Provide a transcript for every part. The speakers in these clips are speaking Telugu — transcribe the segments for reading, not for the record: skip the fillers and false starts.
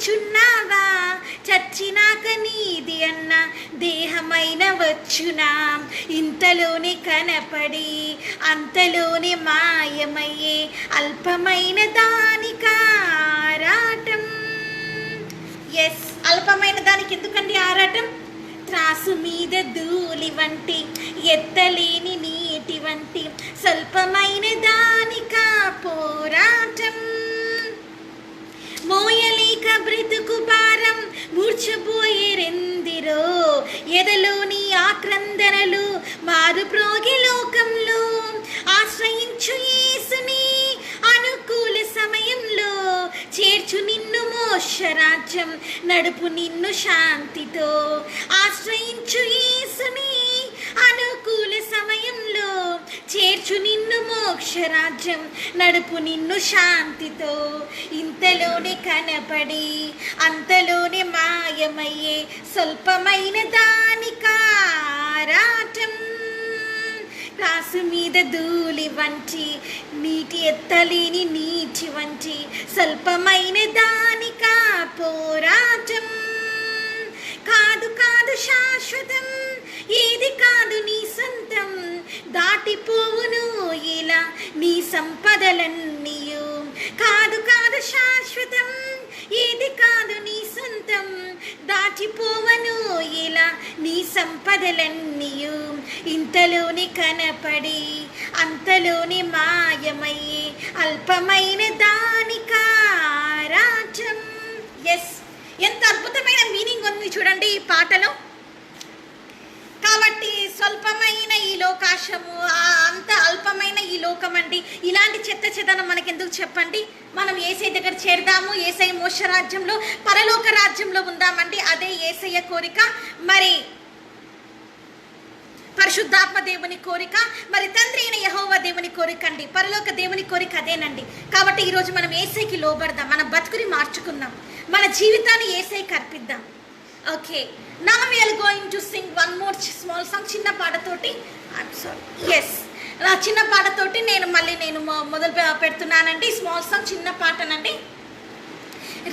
బ్రతుకుచున్నావా, చచ్చినాక నీది అన్న దేహమైన వచ్చునా, ఇంతలోనే కనపడి అంతలోనే మాయమయ్యే అల్పమైన దానికి ఆరాటం. ఎస్, అల్పమైన దానికి ఎందుకండి ఆరాటం? త్రాసు మీద ధూళి వంటి ఎత్తలేని నీటి వంటి స్వల్పమైన దానికా పోరాటం. మోయలేక బ్రతుకు భారం మూర్ఛపోయేరెందిరో, ఎదలోని ఆక్రందనలు మారు ప్రోగి లోకంలో ఆశ్రయించు యేసుని అనుకూల సమయంలో చేర్చు నిన్ను మోక్షరాజ్యం, నడుపు నిన్ను శాంతితో. ఆశ్రయించు యేసుని అనుకూల సమయంలో చేర్చు నిన్ను మోక్షరాజ్యం, నడుపు నిన్ను శాంతితో. ఇంతలోనే కనపడి అంతలోనే మాయమయ్యే స్వల్పమైన దానికి ఆరాటం. రాసు మీద ధూళి వంటి నీటి ఎత్తలేని నీటి వంటి స్వల్పమైన దానికా పోరాటం. కాదు కాదు శాశ్వతం, ఏది కాదు నీ సొంతం, దాటిపోవును ఇలా నీ సంపదలన్నీయు. కాదు కాదు శాశ్వతం, ఏది కాదు నీ సొంతం, దాటిపోవను ఇలా నీ సంపదలన్నీయు. ఇంతలోని కనపడి అంతలోని మాయమయ్యే అల్పమైన దానికి ఆరాటం. ఎస్, ఎంత అద్భుతమైన మీనింగ్ ఉంది చూడండి ఈ పాటలో. కాబట్టి స్వల్పమైన ఈ లోకాశము, అంత అల్పమైన ఈ లోకం అండి. ఇలాంటి చెత్త చెదనం మనకెందుకు చెప్పండి? మనం యేసయ్య దగ్గర చేరదాము, యేసయ్య మోక్ష రాజ్యంలో పరలోక రాజ్యంలో ఉందామండి. అదే యేసయ్య కోరిక, మరి పరిశుద్ధాత్మ దేవుని కోరిక, మరి తండ్రి అయిన యెహోవా దేవుని కోరిక అండి. పరలోక దేవుని కోరిక అదేనండి. కాబట్టి ఈరోజు మనం యేసయ్యకి లోబడదాం, మన బతుకుని మార్చుకుందాం, మన జీవితాన్ని యేసయ్యకి అర్పిద్దాం. Okay, now we are going to sing one more small song. చిన్న పాటతోటి, I'm sorry, yes, నా చిన్న పాటతోటి నేను మొదలు పెడుతున్నానండి. స్మాల్ సాంగ్, చిన్న పాటనండి.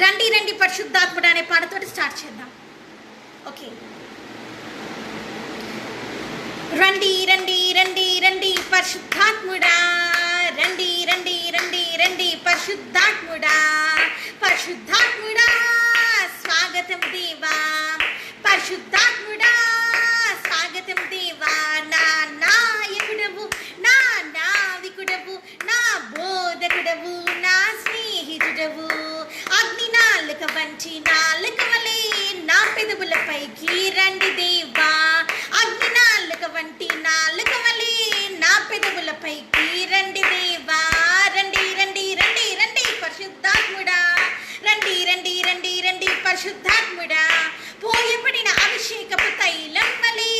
రండి రండి పరిశుద్ధాత్ముడు అనే పాటతోటి స్టార్ట్ చేద్దాం. ఓకే, రండి రండి రండి రండి పరిశుద్ధాత్ముడా, రండి రండి రండి రండి పరిశుద్ధాత్ముడా, పరిశుద్ధాత్ముడా స్వాగతం దేవా, పరిశుద్ధాత్ముడా స్వాగతం దేవా. నా నాయకుడవు, నా నావికుడవు, నా బోధకుడవు, నా స్నేహితుడవు. అగ్ని నాలుక వంచి నాలుక వలె నా పెదవులపైకి రండి దేవా, అగ్ని నాలుక వంటి నాలుక వలె నా పెదవులపైకి రండి దేవా. రండి రండి రండి రండి పరిశుద్ధాత్ముడా, రండి రండి రండి రండి పరిశుద్ధాత్ముడా. పోయబడిన అభిషేకపు తైలం వలె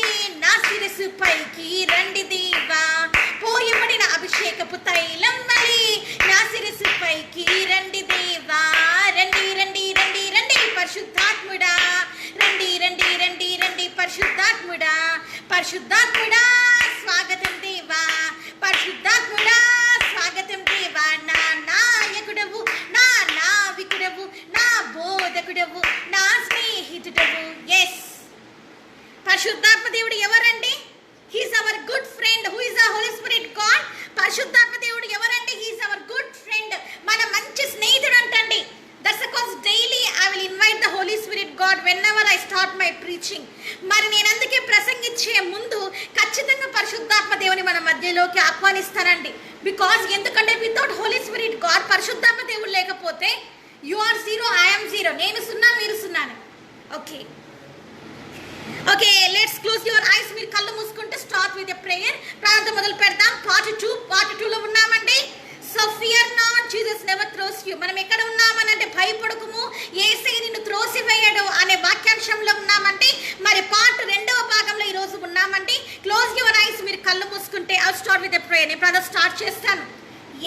నా శిరస్సు పైకి రండి దేవా, పోయబడిన అభిషేకపు తైలం వలె నా శిరస్సు పైకి రండి దేవా. రండి రండి రండి రండి పరిశుద్ధాత్ముడా, రండి రండి రండి రండి పరిశుద్ధాత్ముడా, పరిశుద్ధాత్ముడా స్వాగతం దేవా, పరిశుద్ధాత్ముడా స్వాగతం దేవా. నా నాయకుడవు, నా నావికుడవు, నా బోధకుడవు, నా స్నేహితుడవు. ఎస్, పరిశుద్ధాత్మ దేవుడు ఎవరండి? He's our good friend. Who is the Holi spirit God? పరిశుద్ధాత్మ దేవుడు ఎవరండి? హీస్ అవర్ గుడ్ ఫ్రెండ్, మన మంచి స్నేహితుడు అంటండి. That's because daily I will invite the Holi spirit God whenever I start my preaching. మరి నేను అందుకే ప్రసంగించే ముందు ఖచ్చితంగా పరిశుద్ధాత్మ దేవుని మన మధ్యలోకి ఆహ్వానిస్తానండి. బికాజ్ ఎందుకంటే వితౌట్ హోలీ స్పిరిట్ గాడ్, పరిశుద్ధాత్మ దేవుడు లేకపోతే you are zero, I'm zero. నేను సున్నా, మీరు సున్నాను. Okay okay, let's close your eyes. మీరు కళ్ళు మూసుకుంటే స్టార్ట్ విత్ ఎ ప్రేయర్. ప్రార్థన మొదలు పెడదాం. పార్ట్ 2లో ఉన్నామండి. So fear not, Jesus never throws you. మనం ఎక్కడ ఉన్నామనంటే భయపడకుము, యేసయ్య నిన్ను త్రోసివేయడు అనే వాక్యాంశంలో ఉన్నామండి. మరి పార్ట్ 2వ భాగంలో ఈరోజు ఉన్నామండి. Close your eyes. మీరు కళ్ళు మూసుకుంటే I start with a prayer. నేను ప్రార్థన స్టార్ట్ చేస్తాను.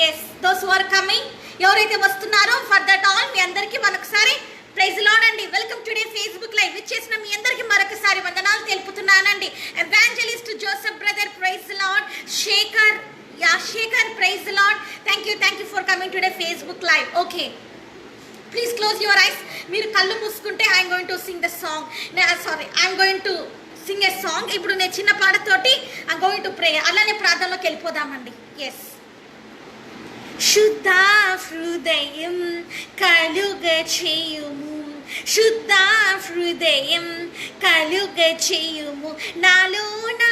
Yes, those who are coming, ఎవరైతే వస్తున్నారో ఫర్ దట్ ఆల్ మీ అందరికీ మరొకసారి ప్రైజ్ లార్డ్ అండి. వెల్కమ్ టుడే ఫేస్బుక్ లైవ్ ఇచ్చేసిన మీ అందరికీ మరొకసారి వందనాలు తెలుపుతున్నానండి. Evangelist Joseph brother, praise Lord. Shekhar, Shekhar, praise Lord. Thank you for coming today Facebook live. Okay, please close your eyes. మీరు కళ్ళు మూసుకుంటే I'm going to sing the song. I'm going to sing a song. ఇప్పుడు నేను చిన్న పాటతోటి ఐఎమ్ గోయింగ్ టు ప్రే. అలానే ప్రార్థనలోకి వెళ్ళిపోదామండి. ఎస్. శుద్ధ హృదయం కలుగ చేయుము, శుద్ధ హృదయం కలుగ చేయుము నాలోనా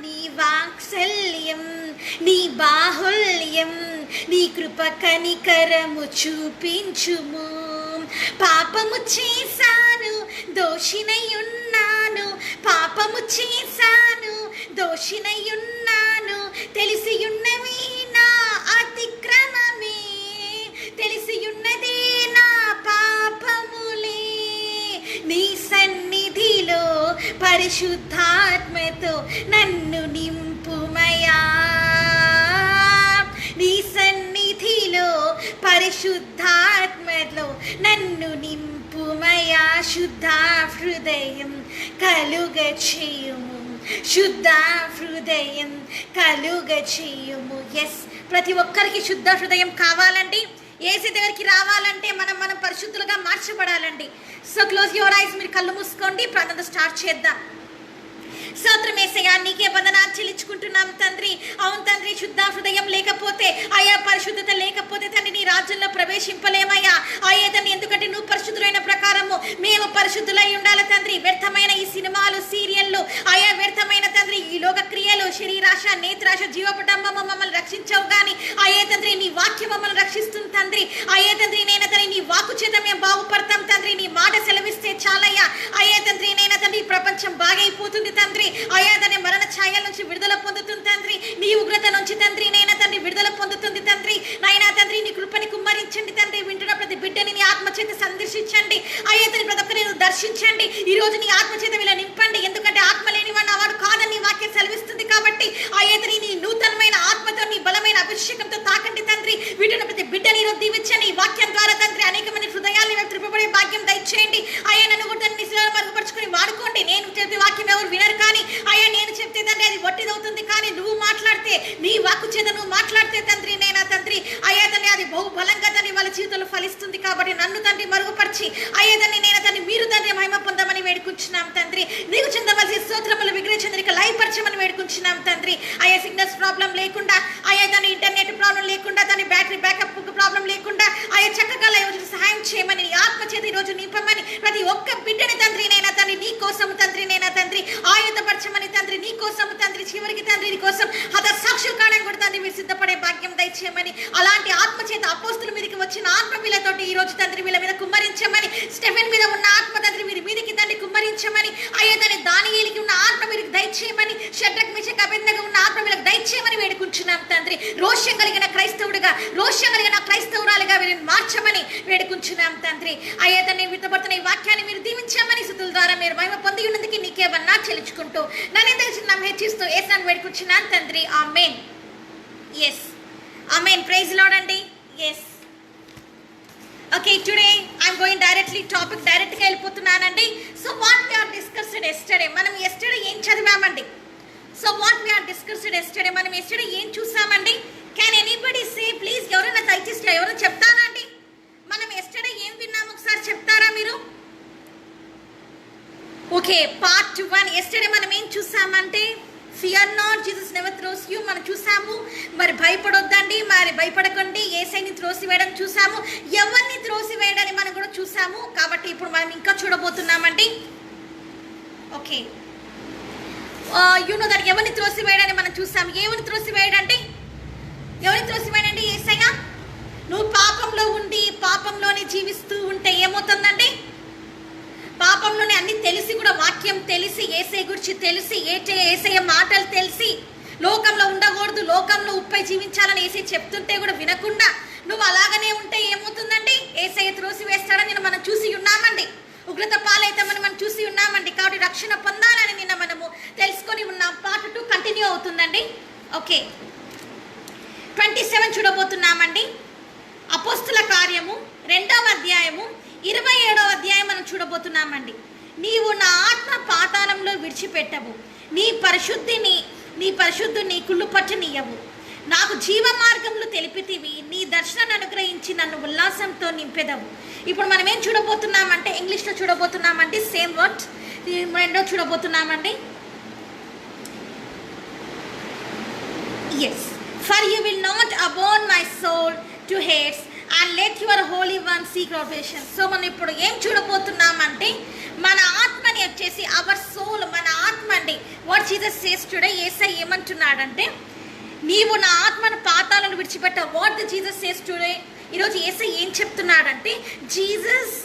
నీ వాత్సల్యం, నీ బాహుల్యం, నీ కృప కనికరము చూపించుము. పాపము చేశాను, దోషినయున్నాను, పాపము చేశాను, దోషినయున్నాను, తెలిసియున్నవి నా అతిక్రమమే, తెలిసియున్నదే నా పాపములే. నీ సన్నిధిలో పరిశుద్ధాత్మతో నన్ను నింపుమయా, నీ సన్నిధిలో పరిశుద్ధాత్మలో నన్ను నింపుమయా. శుద్ధ హృదయం కలుగ చేయుము, శుద్ధ హృదయం కలుగ చేయుము. ఎస్, ప్రతి ఒక్కరికి శుద్ధ హృదయం కావాలండి. యేసు దగ్గరికి రావాలంటే మనం పరిశుద్ధులుగా మార్చబడాలండి. So close your eyes. మీరు కళ్ళు మూసుకోండి, ప్రార్థన స్టార్ట్ చేద్దాం. స్తోత్రం యేసయ్యా, నీకే వందనాలు చెల్లించుకుంటున్నాం తండ్రి. అవును తండ్రి, శుద్ధ హృదయం లేకపోతే అయ్యా, పరిశుద్ధత లేకపోతే తండ్రి నీ రాజ్యంలో ప్రవేశింపలేమయ్యా. అయ్యా తండ్రి, ఎందుకంటే నువ్వు పరిశుద్ధులైన ప్రకారము మేము పరిశుద్ధులై ఉండాలి తండ్రి. వ్యర్థమైన ఈ సినిమాలు, సీరియళ్ళు, అయ్యా వ్యర్థమైన తండ్రి ఈ లోక క్రియలు, శరీరాశ, నేత్రాశ, జీవపటంబము మమ్మల్ని రక్షించవు కానీ అయ్యే తండ్రి నీ వాక్యం మమ్మల్ని రక్షిస్తుంది తండ్రి. అయ్యే తండ్రి నేను తండ్రి నీ వాక్కు చేత మేము బాగుపడతాం తండ్రి. నీ మాట సెలవిస్తే చాలయ్యా. అయ్యే తండ్రి నేను తండ్రి ప్రపంచం బాగైపోతుంది తండ్రి. అయ్యా తండ్రి మరణ ఛాయల నుంచి విడుదల పొందుతుంది తండ్రి. నీ ఉగ్రత నుంచి తండ్రి నైనా తండ్రి విడుదల పొందుతుంది తండ్రి. నైనా తండ్రి నీ కృపని కుమ్మరించండి తండ్రి. వింటున్న ప్రతి బిడ్డని నీ ఆత్మ చేత సందర్శించండి. అయ్యా తండ్రి ప్రతి ఒక్కరిని దర్శించండి. ఈ రోజు నీ ఆత్మ చేత వీళ్ళ నింపండి. ఎందుకంటే ఆత్మ లేనివాడు వాడు కాదని నీ వాక్యం సెలవిస్తుంది కాబట్టి అయ్యా తండ్రి నీ నూతనమైన ఆత్మతో, నీ బలమైన అభిషేకంతో తాకండి తండ్రి. వింటున్న ప్రతి బిడ్డని ఈరోజు దీవించండి. ఈ వాక్యం ద్వారా తండ్రి అనేక మంది హృదయాలు త్రిప్పబడే భాగ్యం దయచేయండి. అయ్యా నన్ను కూడా నీ శిలను మరుగుపరుచుకొని వాడుకోండి. నేను చెప్పే వాక్యం ఎవరు వినరు కానీ అయ్యా నేను చెప్తే తండ్రి అది వట్టిదవుతుంది. కానీ నువ్వు మాట్లాడితే, నీ వాక్కు చేత నువ్వు మాట్లాడితే తండ్రి నేనా తండ్రి అయ్యా తండ్రి అది బహు బలంగా తండ్రి వాళ్ళ జీవితంలో ఫలిస్తుంది. కాబట్టి నన్ను తండ్రి మరుగుపరిచి అయ్యా తండ్రి నేను తండ్రి మీరు తండ్రి మహిమ పొందమని వేడుకుంటున్నాం తండ్రి. నీకు చెందవలసిన స్తోత్రములు విగ్రహచంద్రిక లైవ్ పరిచయమని వేడుకుంటున్నాం తండ్రి. అయ్యా సిగ్నల్స్ ప్రాబ్లం లేకుండా, అయ్యా దాని ఇంటర్నెట్ ప్రాబ్లం లేకుండా, దాని బ్యాటరీ బ్యాకప్ ప్రాబ్లం లేకుండా అయ్యా చక్కగా లైవ్ సహాయం చేయమని నీ ఆత్మ చేత ఈరోజు నింపమని ప్రతి ఒక్క బిడ్డని తండ్రి నేనా తండ్రి నీ కోసం తండ్రి నేనా తండ్రి ఆయుధపరచమని తండ్రి నీ కోసం తండ్రి చివరికి తండ్రి నీ కోసం హత సాక్షులు కావడానికి కూడా తండ్రి మీరు సిద్ధపడే భాగ్యం దయచేయమని, అలాంటి ఆత్మ చేత అపోస్తుల మీదకి వచ్చిన ఆత్మ వీళ్ళతోటి ఈ రోజు తండ్రి వీళ్ళ మీద కుమ్మరించమని, స్టెఫెన్ మీద ఉన్న ఆత్మ తండ్రి మీరు మీదకి తండ్రి కుమ్మరించమని, అయ్యా తండ్రి దానియేలుకి ఉన్న ఆత్మ వీరికి దయచేయమని, షడ్రక్ మెషక్ అబేద్నెగో ఉన్న ఆత్మ వీళ్ళకి దయచేయమని వేడుకుంటున్నాం తండ్రి. రోషం కలిగిన క్రైస్తవుడిగా, రోషం కలిగిన క్రైస్తవురాలుగా వీరిని మార్చమని వేడుకుంటున్నాం తండ్రి. అయ్యా తండ్రి విత్తబడుతున్న ఈ వాక్యాన్ని మీరు దీవించామని స్తుతుల ద్వారా మీరు మహిమ పొంది ఉన్నందుకు నీకే వందనాలు చెల్లించుకుంటూ నన్ను తెలిసిన హెచ్చిస్తూ యేసుని వేడుకుంటున్నాను తండ్రి. ఆమేన్. Yes, amen. ప్రైజ్ లార్డ్ అండి. Yes, okay. Today I'm going topic డైరెక్ట్గా వెళ్ళిపోతున్నానండి. So what we are discussed yesterday, మనం ఎస్టర్డే ఏం చదివామండి? So what we are discussed yesterday, మనం ఎస్టర్డే ఏం చూసామండి? Can anybody say please? ఎవరైనా దయచేసి ఎవరైనా చెప్తారా అండి? మనం ఎస్టర్డే ఏం విన్నాము ఒకసారి చెప్తారా మీరు? Okay, part 1. ఎస్టర్డే మనం ఏం చూసామంటే fear not, Jesus never throws you మనం చూసాము. మరి భయపడొద్దండి, మరి భయపడకండి, యేసయ్యని త్రోసివేయడం చూసాము, ఎవరిని త్రోసివేయడాన్ని మనం కూడా చూసాము. కాబట్టి ఇప్పుడు మనం ఇంకా చూడబోతున్నామండి. ఓకే, యూనో దాన్ని ఎవరిని త్రోసివేయడాన్ని మనం చూసాము. ఎవరిని త్రోసివేయడండి? ఎవరిని త్రోసివేయడండి? యేసయ్య. నువ్వు పాపంలో ఉండి పాపంలోనే జీవిస్తూ ఉంటే ఏమవుతుందండి? పాపంలోనే అన్ని తెలిసి కూడా, వాక్యం తెలిసి, యేసయ్య గురించి తెలిసి, యేసయ్య మాటలు తెలిసి, లోకంలో ఉండకూడదు, లోకంలో ఉప్పై జీవించాలని యేసయ్య చెప్తుంటే కూడా వినకుండా నువ్వు అలాగనే ఉంటే ఏమవుతుందండి? యేసయ్య త్రోసివేస్తాడని మనం చూసి ఉన్నామండి. ఉగ్రత పాలైతామని మనం చూసి ఉన్నామండి. కాబట్టి రక్షణ పొందాలని నిన్న మనము తెలుసుకొని ఉన్నాం. పార్ట్ 2 కంటిన్యూ అవుతుందండి. ఓకే, 27 చూడబోతున్నామండి. అపోస్తుల కార్యము 2వ అధ్యాయము 27వ అధ్యాయం మనం చూడబోతున్నామండి. నీవు నా ఆత్మ పాతాళంలో విడిచిపెట్టవు, నీ పరిశుద్ధుని కుళ్ళు పట్టనీయవు, నాకు జీవ మార్గములు తెలిపితివి, నుంచి నన్ను ఉల్లాసంతో నింపెదవు. ఇప్పుడు మనం ఏం చూడబోతున్నామంటే, ఇంగ్లీష్లో చూడబోతున్నామండి సేమ్ వర్డ్. రెండో చూడబోతున్నామండి. Yes, for you will not abandon my soul to Hades and let your holy one seek salvation. So మనం ఇప్పుడు ఏం చూడబోతున్నామంటే, మన ఆత్మని వచ్చేసి అవర్ సోల్, మన ఆత్మ అండి. What Jesus says today, Yesayya ఏమంటున్నాడంటే, నీవు నా ఆత్మను పాతాలను విడిచిపెట్టావు. What the Jesus says today, ఈరోజు యేసయ్య ఏం చెప్తున్నాడంటే, జీసస్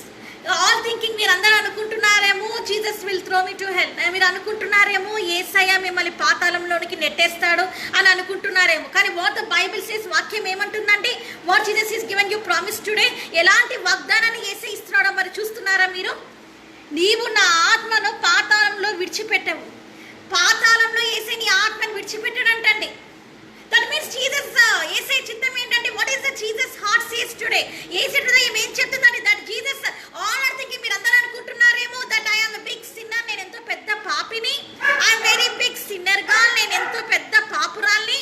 ఆల్ థింకింగ్, మీరు అందరూ అనుకుంటున్నారేమో Jesus will throw me to hell, మీరు అనుకుంటున్నారేమో యేసయ్య మిమ్మల్ని పాతాళంలోనికి నెట్టేస్తాడు అని అనుకుంటున్నారేమో. కానీ వాట్ ద బైబిల్ సేస్, వాక్యం ఏమంటుందండి, what Jesus is given you promise today, ఎలాంటి వాగ్దానాన్ని యేసయ్య ఇస్తున్నాడో మరి చూస్తున్నారా మీరు? నీవు నా ఆత్మను పాతాళంలో విడిచిపెట్టవు. పాతాళంలో యేసయ్య నీ ఆత్మను విడిచిపెట్టాడంటండి. దట్ మీన్స్ జీసస్, యేసయ్య చిత్తం ఏంటంటే, what is the Jesus heart says today, Yesayya హృదయం ఏం చెప్తుందండి, that Jesus all are thinking, మీరు అందరూ అనుకుంటున్నారేమో that I am a big sinner, నేను ఎంతో పెద్ద పాపిని, I am very big sinner గా, నేను ఎంతో పెద్ద పాపురాల్ని.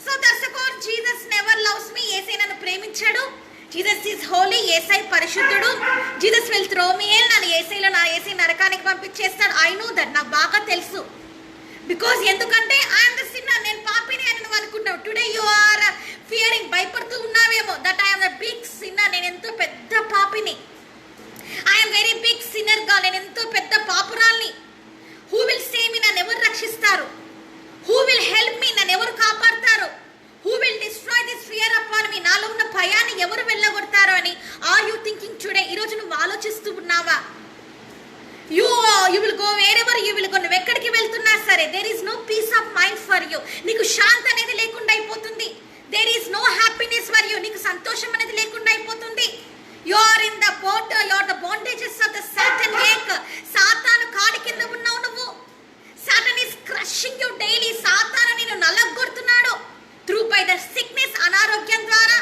So that's because Jesus never loves me, యేసయ్య నన్ను ప్రేమించాడు. జీసస్ ఈజ్ హోలీ, యేసయ్య పరిశుద్ధుడు. జీసస్ విల్ త్రో మీ హెల్, నన్ను యేసయ్య నరకానికి పంపించేస్తాడు. ఐ నో దట్, నాకు బాగా తెలుసు. బికాజ్ ఎందుకంటే ఐఎమ్ ద సిన్నర్, నేను పాపిని అని నువ్వు అనుకుంటావు. టుడే యు ఆర్ ఫియరింగ్, భయపడుతూ ఉన్నావేమో, that I'm the big sinner, నేను ఎంతో పెద్ద పాపిని, ఐఎమ్ వెరీ బిగ్ సిన్నర్ గా, నేను ఎంతో పెద్ద పాపురాల్ని. హూ విల్ సేవ్ మీ, నన్ను ఎవరు రక్షిస్తారు? హూ విల్ హెల్ప్ మీ, నన్ను ఎవరు కాపాడతారు? Who will destroy this fear upon me, నాలో ఉన్న భయాన్ని ఎవరు వెళ్ళగొడతారో అని ఆర్ యూ థింకింగ్ టుడే? ఈరోజు నువ్వు ఆలోచిస్తూ ఉన్నావా? You will go wherever you will go. నువ్వు ఎక్కడికి వెళ్తున్నా సరే, there is no peace of mind for you. నీకు శాంతి అనేది లేకుండా అయిపోతుంది. There is no happiness for you. నీకు సంతోషం అనేది లేకుండా అయిపోతుంది. You are in the boat, you are the bondages of the Satan yoke. సాతాను కాడి కింద ఉన్నావు నువ్వు. Satan is crushing you daily. సాతాను నిన్ను నలగొడుతున్నాడు. Through by the sickness, అనారోగ్యం ద్వారా,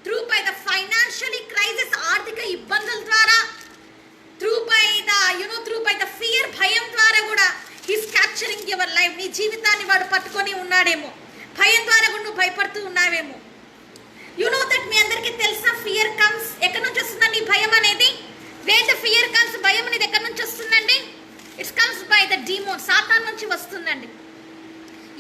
through by the financially crisis, ఆర్థిక ఇబ్బందుల ద్వారా, through by the fear, భయం ద్వారా కూడా he's capturing your life. నీ జీవితాన్ని వాడు పట్టుకొని ఉన్నాడేమో, భయం ద్వారా కూడా నువ్వు భయపడుతూ ఉన్నావేమో. యు నో దట్, మీ అందరికీ తెలుసా, ఫియర్ కమ్స్, ఎక్కడి నుంచి వస్తుందండి భయం అనేది? వేర్ ద ఫియర్ కమ్స్, భయం అనేది ఎక్కడి నుంచి వస్తుందండి? It's comes by the demon, Satan నుంచి వస్తుందండి.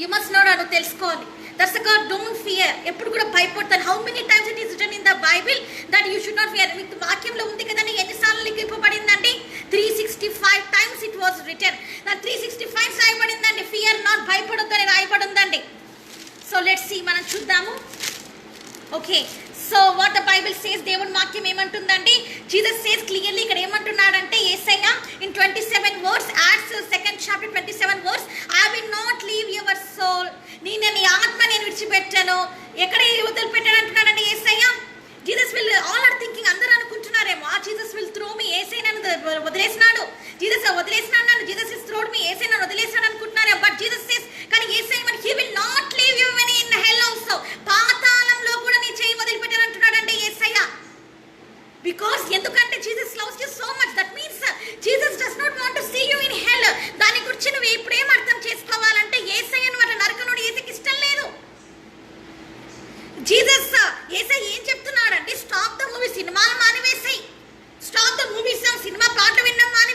యు మస్ట్ నో, నువ్వు తెలుసుకోవాలి. దట్స్ గాడ్, డోంట్ ఫియర్, ఎప్పుడు కూడా భయపడతాను. How many times it is written in the Bible that you should not fear. మీకు వాక్యంలో ఉంది కదండి, ఎన్నిసార్లు లిఖింపబడిందండి? 365 టైమ్స్ ఇట్ వాస్ రిటన్. 365 రాయబడిందండి, ఫియర్ నాట్, భయపడొద్దని రాయబడి ఉందండి. సో లెట్స్ సీ, మనం చూద్దాము. Okay, so what the Bible says, దేవుని వాక్యం ఏమంటుందండి? జీసస్ సేస్ క్లియర్లీ, ఇక్కడ ఏమంటున్నాడంటే Yesayya in 27 words, Acts 2nd chapter 27 words, I will not leave your soul, నేను నీ ఆత్మ నేను విడిచిపెట్టాను. ఎక్కడ వదిలిపెట్టాను అంటున్నాడండి Yesayya. Jesus will, all are thinking, అందరూ అనుకుంటున్నారేమో, ఆ జీసస్ విల్ త్రో మీ, యేసయ్య నన్ను వదిలేసినాడు, జీసస్ వదిలేసినాడు నన్ను, జీసస్ ఇస్ త్రోడ్ మీ, యేసయ్య నన్ను వదిలేసినాడు అనుకుంటున్నారే. బట్ జీసస్ సేస్, కానీ యేసయ్య మరి he will not leave you when in hell also, పాతాళంలో కూడా నీ చేయి వదిలిపెట్టాను అంటున్నాడండి యేసయ్య. బికాస్ ఎందుకంటే Jesus loves you so much, that means Jesus does not want to see you in hell. దాని గురించి నువ్వు ఇప్పుడు ఏం అర్థం చేసుకోవాలంటే, యేసయ్యను అట్లా నరకనుడు యేసయ్యకి ఇష్టం లేదు. జీసస్, యేసయ్య ఏం చెప్తున్నాడంటే, స్టాప్ ద మూవీ, సినిమాలు మానివేసాయి, స్టాప్ ద మూవీస్, సినిమా పాటలు వినడం మాని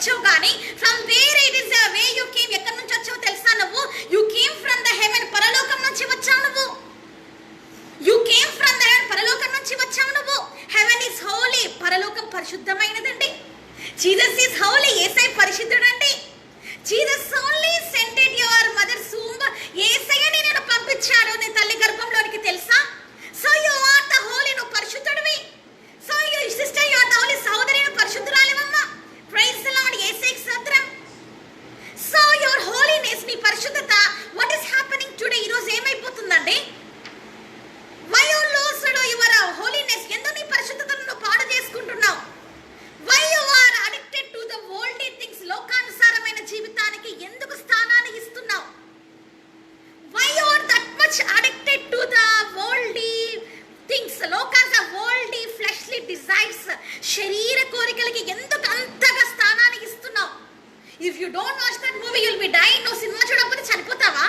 వచ్చావు కానీ from where it is way you came, ఎక్కడి నుంచి వచ్చావు తెలుసా నువ్వు? You came from the heaven, పరలోకం నుంచి వచ్చావు నువ్వు. You came from the heaven, పరలోకం నుంచి వచ్చావు నువ్వు. హెవెన్ ఇస్ హోలీ, పరలోకం పరిశుద్ధమైనదండి. జీసస్ ఇస్ హోలీ, యేసయ్య పరిశుద్ధుడండి. Jesus only sented your mother సూమ్, యేసయ్యని నేను పంపించాడు నీ తల్లి గర్భంలోనికి తెలుసా? So you are the holy, నువ్వు పరిశుద్ధుడివి. So you sister you are the holy, సహోదరి నువ్వు పరిశుద్ధురాలివమ్మ. ప్రైజ్ ది లార్డ్, యేసయ్యకి స్తోత్రం. సో యువర్ హోలీనెస్, నీ పరిశుద్ధత, వాట్ ఇస్ హ్యాపెనింగ్ టుడే? ఈ రోజు ఏమైపోతుందండి? Why you lost your holiness, ఎందుకు నీ పరిశుద్ధతను నువ్వు పాడు చేసుకుంటున్నావు? Why you are addicted to the worldly things, లోకానుసారమైన జీవితానికి ఎందుకు స్థానాన్ని ఇస్తున్నావు? Why you are that much addicted to the worldly things, worldly fleshly desires, శరీర కోరికలకి ఎందుకు అంతగా స్థానాన్ని ఇస్తున్నావు? If you don't watch that movie you will be die. నువ్వు సినిమా చూడకపోతే చనిపోతావా?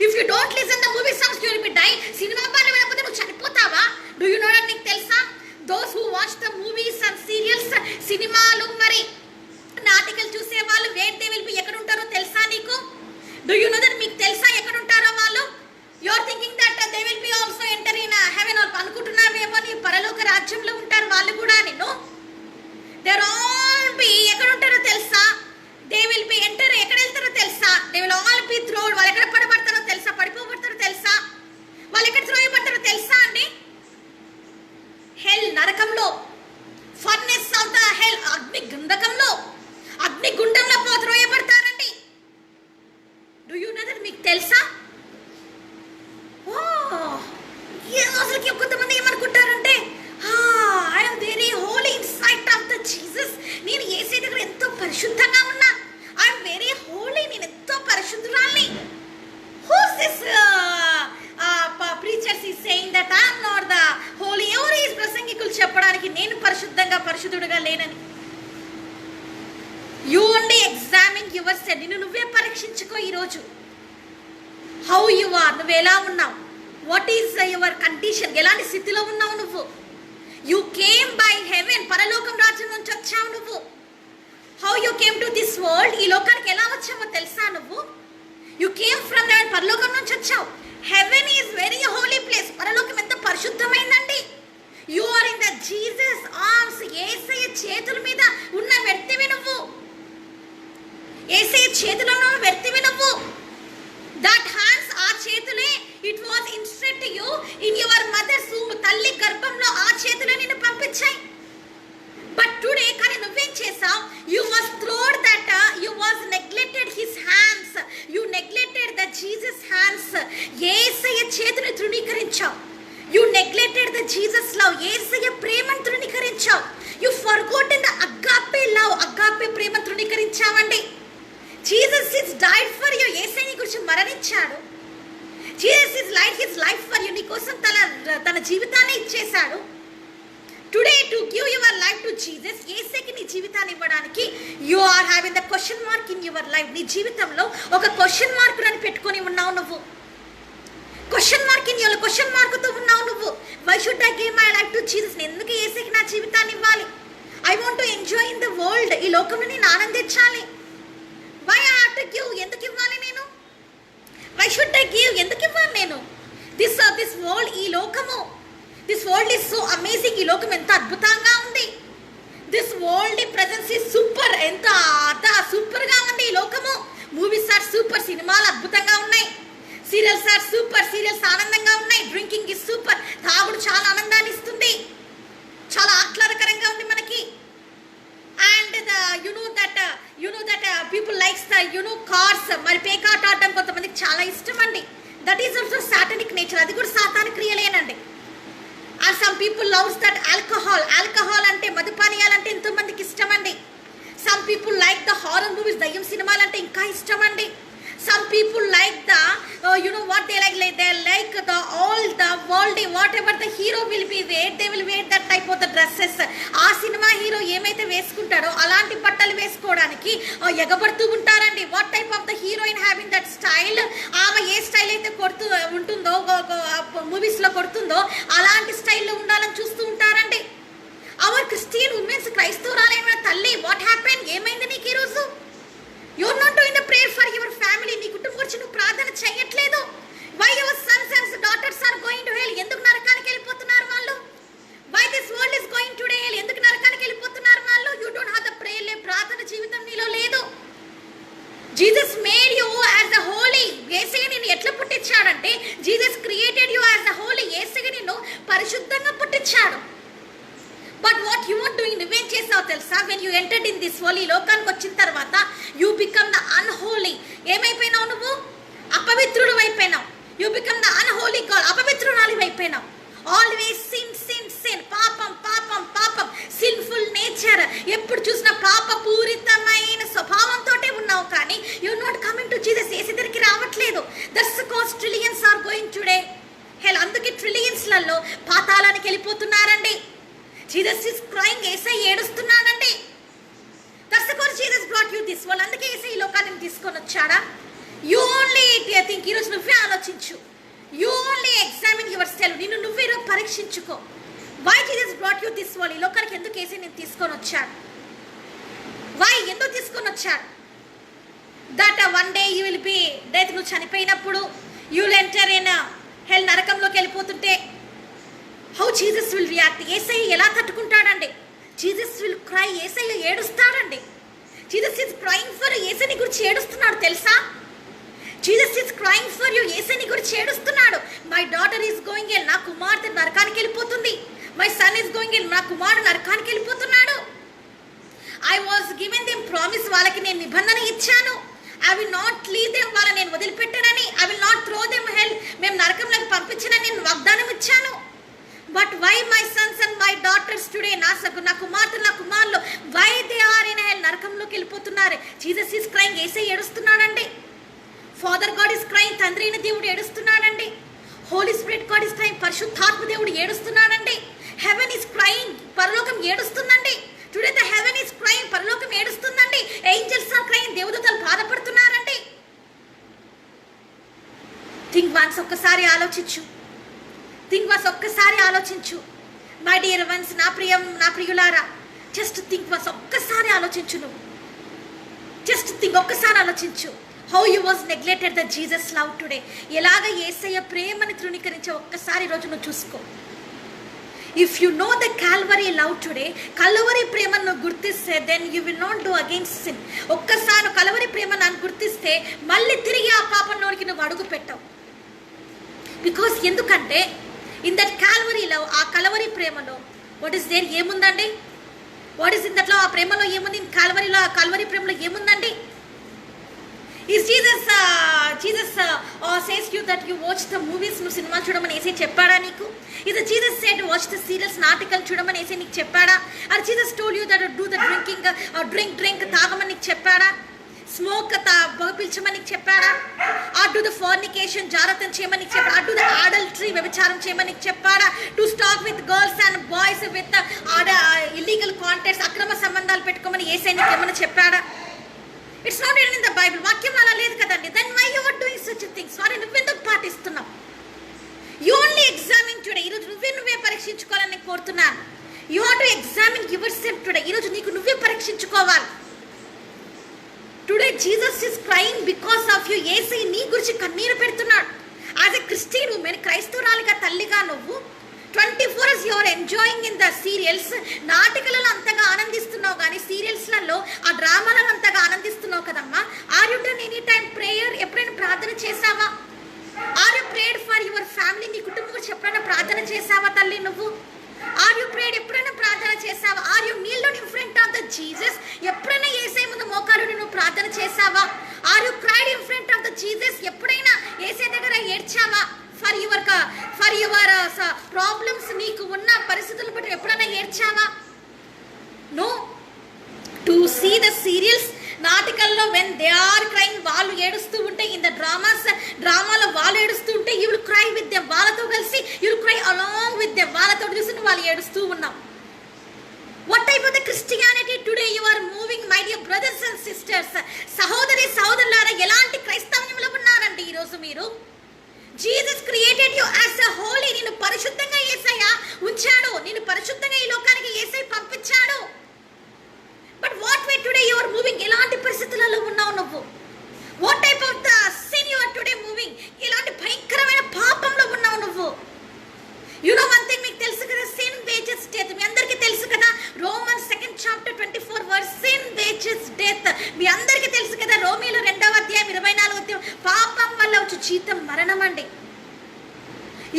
If you don't listen the movie songs you will be die. సినిమా పాటలు వినకపోతే నువ్వు చనిపోతావా? Do you know that? నీకు తెలుసా? Those who watch the movies and serials, సినిమాలు మరి నాటికలు చూసే వాళ్ళు వేర్ దే విల్ బి, ఎక్కడ ఉంటారో తెలుసా నీకు? Do you know that? మీకు తెలుసా ఎక్కడ ఉంటారో వాళ్ళు? You are thinking that they will be also enter in heaven, or అనుకుంటున్నావేమో నీ పరలోక రాజ్యంలో ఉంటారు వాళ్ళు కూడా. నేను దే ఆర్ ఆల్ బి ఎక్కడ ఉంటారో తెలుసా? దే విల్ బి ఎంటర్, ఎక్కడ వెళ్తారో తెలుసా? దే విల్ ఆల్ బి థ్రోడ్, వాళ్ళు ఎక్కడ పడబడతారో తెలుసా? పడిపోబడతారో తెలుసా? వాళ్ళు ఎక్కడ త్రోయబడతారో తెలుసా అండి? హెల్, నరకంలో, ఫర్నెస్ ఆఫ్ ద హెల్, అగ్ని గంధకంలో, అగ్ని గుండంలో త్రోయబడతారండి. డు యు నో దట్? మీకు తెలుసా? అసలుకి కొంతమంది ఏమనుకుంటారంటే I am very holy in sight of the Jesus, నేను యేసయ్య దగ్గర ఎంతో పరిశుద్ధంగా ఉన్నా. ఐ యామ్ వెరీ హోలీ, నేను ఎంతో పరిశుద్ధురాల్ని. Who's this preachers is saying that I am not the holy? ఎవరు ఈ ప్రసంగికులు చెప్పడానికి నేను పరిశుద్ధుడుగా లేనని? You only examine yourself, నిన్ను నువ్వే పరీక్షించుకో ఈరోజు. హౌ యు ఆర్, నువ్వు ఎలా ఉన్నావు? వాట్ ఈస్ యువర్ కండిషన్, ఎలాంటి స్థితిలో ఉన్నావు నువ్వు? యు కేమ్ బై హెవెన్, పరలోకం రాజ్యం నుంచి వచ్చావు నువ్వు. How you came to this world, ఈ లోకానికి ఎలా వచ్చావో తెలుసా నువ్వు? యు కేమ్ ఫ్రమ్ హెవెన్, పరలోకం నుంచి వచ్చావు. Heaven is very holy place, పరలోకం ఎంత పరిశుద్ధమైందండి. You are in the Jesus arms, యేసయ్య చేతుల మీద ఉన్న వ్యక్తివి నువ్వు. యేసయ్య చేతిలో ఉన్న వ్యక్తివి నువ్వు. దట్ హ్యాండ్స్, ఆ చేతులే, it was instead you in your mother సూమ్, తల్లి గర్భంలో ఆ చేతులే నిన్ను పంపించాయి. బట్ టుడే, కానీ నువ్వేం చేసావు? You was throwed that, you was neglected his hands, you neglected the Jesus hands. యేసయ్య చేతుని తృణీకరించావు. You neglected the Jesus love, యేసయ్య ప్రేమను తృణీకరించావు. You forgotten the agape love, అగాపే ప్రేమను తృణీకరించావండి. Jesus is died for you, యేసయ్య నీ గురించి మరణించాడు. Jesus is life, his life for you, నీ కోసం తన జీవితాన్ని ఇచ్చేశాడు. Today to give your life to Jesus, యేసయ్యకి నీ జీవితాన్ని ఇవ్వడానికి you are having the question mark in your life. నీ జీవితంలో ఒక క్వశ్చన్ మార్క్ అని పెట్టుకొని ఉన్నావు నువ్వు. Question mark in your, question మార్కుతో ఉన్నావు నువ్వు. Why should I give my life to Jesus, నేను ఎందుకు యేసయ్యకి నా జీవితాన్ని ఇవ్వాలి? I want to enjoy in the world, ఈ లోకంలో నేను ఆనందించాలి. Why I have to give, ఎందుకు ఇవ్వాలి నేను? వై షుడ్ ఐ గివ్, ఎందుకు ఇవ్వాలి నేను? దిస్ వరల్డ్, ఈ లోకము, this world is so amazing, ఈ లోకం ఎంత అద్భుతంగా ఉంది. This world presence is super, ఎంత సూపర్గా ఉంది ఈ లోకము. మూవీస్ ఆర్ సూపర్, సినిమాలు అద్భుతంగా ఉన్నాయి. సీరియల్స్ ఆర్ సూపర్, సీరియల్స్ ఆనందంగా ఉన్నాయి. డ్రింకింగ్ ఈజ్ సూపర్, తాగుడు చాలా ఆనందాన్ని ఇస్తుంది, చాలా ఆహ్లాదకరంగా ఉంది మనకి. And you no that people likes the cars, మరి పేకాట ఆడడం కొంతమందికి చాలా ఇష్టం అండి. That is also satanic nature, అది కూడా సాతానిక క్రియలేనండి. And some people loves that alcohol అంటే, మదుపానీయాలంటే ఎంతో మందికి ఇష్టం అండి. Some people like the horror movies, దయ్యం సినిమాలు అంటే ఇంకా ఇష్టం అండి. Some people like the you know what they like the all the worldly, whatever the hero will be wear, they will wear that type of the dresses. ఆ సినిమా హీరో ఏమైతే వేసుకుంటాడో అలాంటి బట్టలు వేసుకోవడానికి ఎగబడుతూ ఉంటారండి. What type of the heroine having that style, ఆమె ఏ స్టైల్ అయితే ఉంటుందో మూవీస్ లో కొడుతుందో అలాంటి స్టైల్లో ఉండాలని చూస్తూ ఉంటారండి. అవర్ క్రిస్టియన్ ఉమెన్స్, క్రైస్తవురాలైన తల్లి, వాట్ హ్యాపెన్, ఏమైంది నీకు ఈరోజు? పరిశుద్ధంగా పుట్టించాడు. But what you are doing, నువ్వేం చేసావు తెలుసా? When you entered in this world, ఈ లోకానికి వచ్చిన తర్వాత యూ బికమ్ ద అన్హోలీ. ఏమైపోయినావు నువ్వు? అపవిత్రుడు అయిపోయినావు. You become the unholy God, అపవిత్రురాలి అయిపోయినావు. ఆల్వేస్ సిన్ సిన్ సిన్, పాపం పాపం పాపం, సిన్ఫుల్ నేచర్, ఎప్పుడు చూసినా పాపపూరితమైన స్వభావంతో ఉన్నావు. కానీ you are not coming to Jesus, Yesu దగ్గరికి రావట్లేదు. That's cause trillions are going today hell. అందుకే ట్రిలియన్స్లలో పాతాళానికి వెళ్ళిపోతున్నారండి. జీసస్ ఇస్ క్రైయింగ్, యేసై ఏడుస్తున్నాడండి. That's cause Jesus brought you this world. అందుకే యేసై ఈ లోకాన్ని తీసుకొని వచ్చాడా? You only think. ఈరోజు నువ్వే ఆలోచించు. You only examine yourself. నిన్ను నువ్వే పరీక్షించుకో. Why Jesus brought you this world? ఈ లోకానికి ఎందుకు యేసై నేను తీసుకొని వచ్చాడు? వై, ఎందుకు తీసుకొని వచ్చాడు? That one day you will be death. నువ్వు చనిపోయినప్పుడు you will enter in hell, నరకంలోకి వెళ్ళిపోతుంటే హౌ జీసస్ విల్ రియాక్ట్? యేసై ఎలా తట్టుకుంటాడండి? జీసస్ విల్ క్రై, యేసై ఏడుస్తాడండి. జీసస్ ఈజ్ క్రైయింగ్ ఫర్, యేసైని గురించి ఏడుస్తున్నాడు తెలుసా? Jesus is crying for you, యేసైని గురించి ఏడుస్తున్నాడు. My daughter is going hell, నా కుమార్తె నరకానికి వెళ్ళిపోతుంది. My son is going hell, నా కుమారుడు నరకానికి వెళ్ళిపోతున్నాడు. I was given them promise, వాళ్ళకి నేను నిబంధన ఇచ్చాను. I will not leave them, వాళ్ళని నేను వదిలిపెట్టానని. I will not throw them hell, మేము నరకంలోకి పంపించానని నేను వాగ్దానం ఇచ్చాను. But why my sons and my daughters today, నా కుమార్తె నా కుమారులు why they are in hell, నరకంలోకి వెళ్ళిపోతున్నారు. జీసస్ ఈజ్ క్రైయింగ్, యేసై ఏడుస్తున్నాడండి. ఫాదర్ గాడ్ ఇస్ క్రైయింగ్, తండ్రి అయిన దేవుడు ఏడుస్తున్నాడండి. Holy spirit God is crying, పరిశుద్ధాత్మ దేవుడు ఏడుస్తున్నాడండి. హెవెన్ ఇస్ క్రైయింగ్, పరలోకం ఏడుస్తుందండి. Today the heaven is crying, పరలోకం ఏడుస్తుందండి. ఏంజల్స్ ఆర్ క్రైయింగ్, దేవదూతలు బాధపడుతున్నారండి. థింక్ వన్స్, ఒక్కసారి ఆలోచించు. థింక్ వన్స్, ఒక్కసారి ఆలోచించు. మై డియర్ వన్స్, నా ప్రియులారా, జస్ట్ థింక్ వన్స్, ఒక్కసారి ఆలోచించు. నువ్వు జస్ట్ థింక్, ఒక్కసారి ఆలోచించు. How you was neglected the Jesus love today. ఎలాగ యేసయ్య ప్రేమని తృణీకరించే ఒక్కసారి రోజు నువ్వు చూసుకో. If you know the Calvary love today, Calvary ప్రేమను నువ్వు గుర్తిస్తే then you will not do against sin. ఒక్కసారి కల్వరీ ప్రేమను నన్ను గుర్తిస్తే మళ్ళీ తిరిగి ఆ పాపంలోనికి నువ్వు అడుగు పెట్టావు. బికాస్ ఎందుకంటే ఇన్ దట్ కాల్వరీ లవ్, ఆ కల్వరీ ప్రేమలో వాట్ ఈస్ దేర్, ఏముందండి? వాట్ ఈస్ ఇన్ దట్లో, ఆ ప్రేమలో ఏముంది? కాల్వరీలో, ఆ కల్వరీ ప్రేమలో ఏముందండి? Is Jesus says you that you watch the movies, నువ్వు సినిమాలు చూడమని యేసయ్య చెప్పాడా నీకు? Is Jesus said watch the serials, నాటకాలు చూడమని యేసయ్య నీకు చెప్పాడా? Or Jesus told you that do the drinking, drink తాగమని నీకు చెప్పాడా? స్మోక్ పొగ పిల్చమని నీకు చెప్పాడా? Or do the fornication, జారతం చేయమని నీకు చెప్పాడా? Or do the adultery, వ్యభిచారం చేయమని నీకు చెప్పాడా? To stalk with girls and boys with illegal contacts, అక్రమ సంబంధాలు పెట్టుకోమని యేసయ్య నీకు ఏమన్నా చెప్పాడా? It's not in the Bible. వాక్యం అలా లేదు కదండి. Then why you are doing such a things? మరి నువ్వెందుకు పాటిస్తున్నావు? You only examine today. ఈరోజు నువ్వే పరీక్షించుకోవాలని నేను కోరుతున్నాను. You have to examine yourself today. ఈరోజు నీకు నువ్వే పరీక్షించుకోవాలి. Today Jesus is crying because of you. Yesayya నీ గురించి కన్నీరు పెడుతున్నాడు. యాజ్ ఎ క్రిస్టియన్ ఉమెన్, క్రైస్తవురాలిగా, తల్లిగా నువ్వు 24 hours you are enjoying in the serials. నాటకాలలో అంతగా ఆనందిస్తున్నావు కానీ సీరియల్స్లలో, ఆ డ్రామాలలో అంతగా ఆనందిస్తున్నావు కదమ్మా. Are you done any time prayer? ఎప్పుడైనా ప్రార్థన చేసావా? Are you prayed for your family? నీ కుటుంబం గురించి ఎప్పుడైనా ప్రార్థన చేసావా తల్లి నువ్వు? ఆర్ యు ప్రేడ్, ఎప్పుడైనా ప్రార్థన చేసావా? Are you kneel in front of the Jesus? ఎప్పుడైనా యేసయ్య ముందు మోకాలు నువ్వు ప్రార్థన చేసావా? Are you cried in front of the Jesus? ఎప్పుడైనా యేసయ్య దగ్గర ఏడ్చావా? ఫర్ యువర్ ప్రాబ్లమ్స్, నీకు ఉన్న పరిస్థితులను బట్టి ఎప్పుడైనా ఏడ్చావా? No. To see the serials, నాటకాల్లో వెన్ దే ఆర్ క్రైంగ్, వాళ్ళు ఏడుస్తూ ఉంటే, ఇన్ ద డ్రామాలో వాళ్ళు ఏడుస్తూ ఉంటే you will cry with them. వాళ్ళతో కలిసి you will cry along with them. వాళ్ళతో చూసి వాళ్ళు ఏడుస్తూ ఉన్నాం. What type of the Christianity today you are moving, my dear brothers and sisters? సహోదరులారా, ఎలాంటి క్రైస్తవ్యంలో ఉన్నారండి ఈరోజు మీరు? Jesus created you as a holy. నిన్ను పరిశుద్ధంగా యేసయ్య ఉంచాడు. నిన్ను పరిశుద్ధంగా ఈ లోకానికి యేసయ్య పంపించాడు. But what way today you are moving? ఎలాంటి పరిస్థితులలో ఉన్నావు నువ్వు? What type of the sin you are today moving? ఎలాంటి భయంకరమైన పాపంలో ఉన్నావు నువ్వు? యు నో వన్ థింగ్, మీకు తెలుసు కదా, సిన్ వేజెస్ డెత్. మీ అందరికీ తెలుసు కదా, Romans 2nd chapter 24 verse, sin wages death. మీ అందరికీ తెలుసు కదా, రోమీయులు 2వ అధ్యాయం 24వ అధ్యాయం, పాపం వల్ల వచ్చే జీతం మరణం అండి.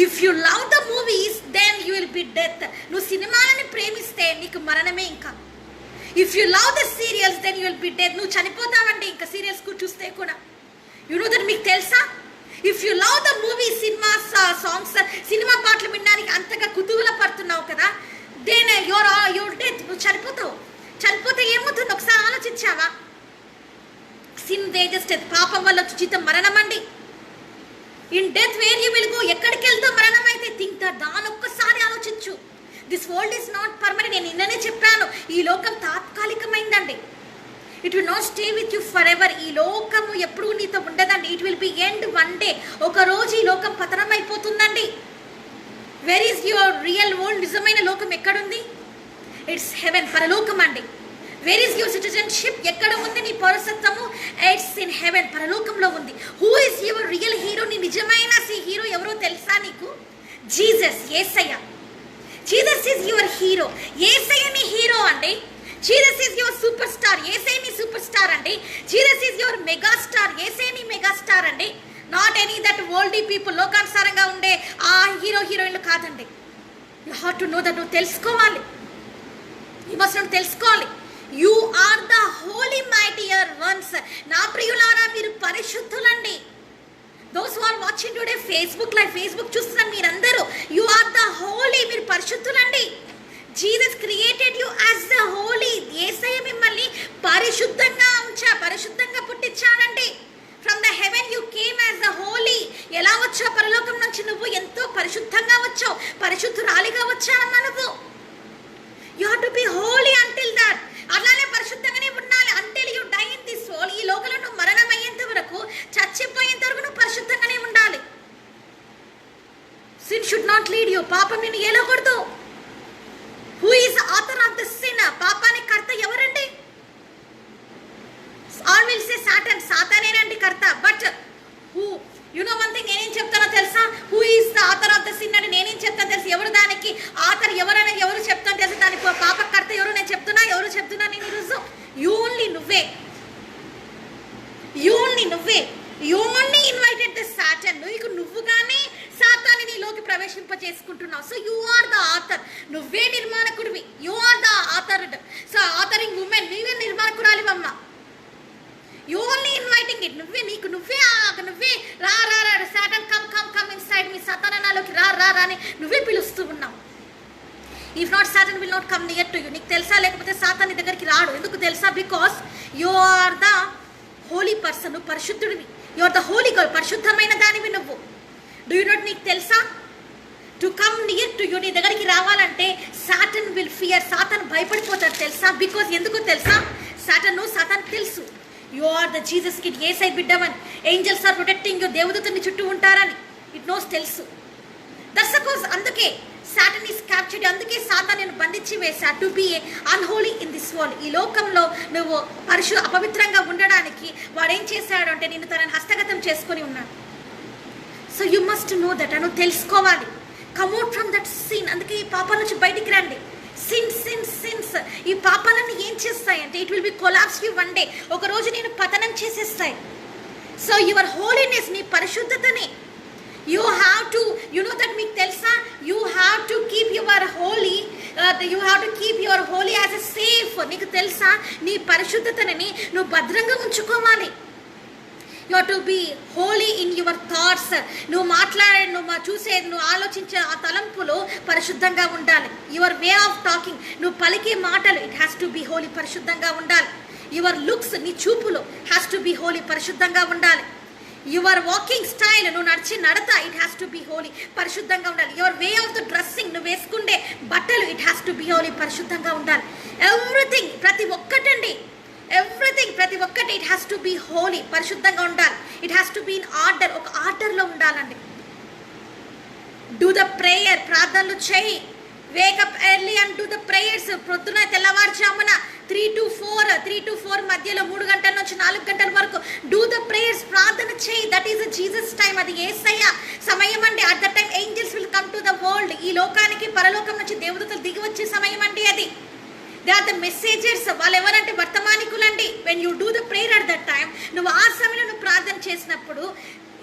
If you love the movies then you will be death. నువ్వు సినిమాలని ప్రేమిస్తే నీకు మరణమే. ఇంకా if you love the serials then you will be death. నువ్వు చనిపోతావండి ఇంకా సీరియల్స్ చూస్తే కూడా. You know that. మీకు తెలుసా? If you love the movie, cinema songs, cinema పాటలు వినడానికి అంతగా కుతూహల పడుతున్నావు కదా, దెన్ యువర్ డెత్. నువ్వు చనిపోతావు. చనిపోతే ఏమవుతుంది ఒకసారి ఆలోచించావా? Sin wages death. పాపం వల్ల ఉచితం మరణం అండి. In death where you will go. ఎక్కడికి వెళ్తావు మరణం అయితే? Think that. దాని ఒక్కసారి ఆలోచించు. This world is not permanent. నేను నిన్ననే చెప్పాను, ఈ లోకం తాత్కాలికమైందండి. It will not stay with you forever. ఈ లోకము ఎప్పుడు నీతో ఉండదండి. It will be end one day. ఒక రోజు ఈ లోకం పతనం అయిపోతుందండి. Where is your real world? నిజమైన లోకం ఎక్కడుంది? ఇట్స్ హెవెన్, పరలోకం అండి. Where is your citizenship? ఎక్కడ ఉంది నీ పౌరసత్వము? ఇట్స్ ఇన్ హెవెన్, పరలోకంలో ఉంది. Who is your real hero? నీ నిజమైన హీరో ఎవరో తెలుసా నీకు? Jesus, Yesayya. Jesus is your hero. Yesayya నీ హీరో అండి. Jesus is your super star. Yesayya నీ సూపర్ స్టార్ అండి. Jesus is your mega star. Yesayya నీ మెగా స్టార్ అండి. Not any that worldly people, లోకానుసారంగా ఉండే ఆ హీరో హీరోయిన్లు కాదండి. You have to know that. నువ్వు తెలుసుకోవాలి. యు మస్ట్ నువ్వు తెలుసుకోవాలి. You are the holy my dear ones. నా ప్రియులారా, మీరు పరిశుద్ధులండి. Those who are watching today Facebook live, Facebook చూస్తున్న మీరందరూ, యు ఆర్ ద హోలీ. మీరు పరిశుద్ధులండి. Jesus created you as the holy. Yesayya మిమ్మల్ని పరిశుద్ధంగా పరిశుద్ధంగా పుట్టించాడండి. From the heaven you came as the holy. ఎలా వచ్చావు పరలోకం నుంచి? నువ్వు ఎంతో పరిశుద్ధంగా వచ్చావు. పరిశుద్ధురాలిగా వచ్చావమ్మా నువ్వు. You have to be holy until that. అలానే పరిశుద్ధంగానే ఉండాలి. Until you die in this world. ఈ లోకంలో నువ్వు మరణం అయ్యేంత వరకు, చచ్చిపోయేంత వరకు నువ్వు పరిశుద్ధంగానే ఉండాలి. Sin should not lead you. పాపం నిన్ను ఏలకూడదు. Who is author of the sin? పాపానికి కర్త ఎవరండి? All will say Satan. సాతానేనండి కర్త. But who, you know one thing, నేనేం చెప్తానో తెలుసా? Who is the author of the sin అంటే నేనేం చెప్తాను తెలుసు? ఎవరు దానికి ఆథర్ ఎవరైనా ఎవరు చెప్తాను తెలుసు? దానికి పాపకర్త ఎవరు? నేను చెప్తున్నా. ఎవరు చెప్తున్నా నేను ఈరోజు? యూ ఓన్లీ నువ్వే. యూ ఓన్లీ నువ్వే. You only invited the Satan. నువ్వుగానే సాతాన్ని నీలోకి ప్రవేశింపజేసుకుంటున్నావు. So you are the author. నువ్వే నిర్మాణకుడివి. You are the author. So authoring women, నువ్వే నిర్మాణకురాలివమ్మ. You only inviting it. నువ్వే రా రా రా Satan come come come inside me. సాతానాలోకి రా రా రా అని నువ్వే పిలుస్తూ ఉన్నావు. If not Satan will not come near to you. నీకు తెలుసా? లేకపోతే సాతాన్ నీ దగ్గరికి రాడు. ఎందుకు తెలుసా? Because you are the holy person. నువ్వు పరిశుద్ధుడివి. You are the holy girl. పరిశుద్ధమైన దానివి నువ్వు. Do you not? నీకు తెలుసా? To come near to you, నీ దగ్గరికి రావాలంటే సాటన్ విల్ ఫియర్. సాతాన్ భయపడిపోతాడు తెలుసా? బికాజ్ ఎందుకు తెలుసా? సాతాన్ తెలుసు you are the Jesus kid, యేసయ్య బిడ్డవని. Angels are protecting you. దేవదూతని చుట్టూ ఉంటారని ఇట్ నోస్ తెలుసు. దర్శకోస్ అందుకే సాటన్ ఈస్ క్యాప్చర్డ్. అందుకే సాతాన్ నేను బంధించి వేసా. To be unholy in this world. ఈ లోకంలో నువ్వు అపవిత్రంగా ఉండడానికి వాడు ఏం చేశాడు అంటే నిన్ను తనని హస్తగతం చేసుకొని ఉన్నాడు. So you must know that. నువ్వు తెలుసుకోవాలి. Come out from that sin. అందుకే ఈ పాపాల నుంచి బయటికి రండి. సిన్స్ ఈ పాపాలన్నీ ఏం చేస్తాయి అంటే it will be collapse you one day. ఒక రోజు నేను పతనం చేసేస్తాయి. సో యువర్ హోలీనెస్, నీ పరిశుద్ధతని you have to, you know that. మీకు తెలుసా? You have to keep your holy. You have to keep your holy as a safe. నీకు తెలుసా? నీ పరిశుద్ధతని నువ్వు భద్రంగా ఉంచుకోవాలి. You have to be holy in your thoughts. నువ్వు మాట్లాడే, నువ్వు చూసేది, నువ్వు ఆలోచించే ఆ తలంపులు పరిశుద్ధంగా ఉండాలి. యువర్ వే ఆఫ్ టాకింగ్, నువ్వు పలికే మాటలు, it has to be holy, పరిశుద్ధంగా ఉండాలి. యువర్ లుక్స్, నీ చూపులు హ్యాస్ టు బీ హోలీ, పరిశుద్ధంగా ఉండాలి. యువర్ వాకింగ్ స్టైల్, నువ్వు నడిచే నడత, it has to be holy, పరిశుద్ధంగా ఉండాలి. Your way of the dressing, నువ్వు వేసుకుండే బట్టలు, it has to be holy, పరిశుద్ధంగా ఉండాలి. ఎవ్రీథింగ్, ప్రతి ఒక్కటండి, ఎవ్రీథింగ్, ప్రతి ఒక్కటి it has to be holy, పరిశుద్ధంగా ఉండాలి. It has to be in order, ఒక ఆర్డర్లో ఉండాలండి. డూ ద ప్రేయర్, ప్రార్థనలు చేయి. Wake up early and do the prayers. ప్రొద్దున తెల్లవారుజామున 3 to 4 మధ్యలో 3 గంటల నుంచి 4 గంటల వరకు డూ ద ప్రేయర్స్, ప్రార్థన చేయి. That is Jesus time. అది యేసయ్య సమయం అండి. At the time angels will come to the world. ఈ లోకానికి పరలోకం నుంచి దేవదూతలు దిగి వచ్చే సమయం అండి అది. They are the messengers. వాళ్ళు ఎవరంటే వర్తమానికులండి. When you do the prayer at that time, నువ్వు ఆ సమయంలో నువ్వు ప్రార్థన చేసినప్పుడు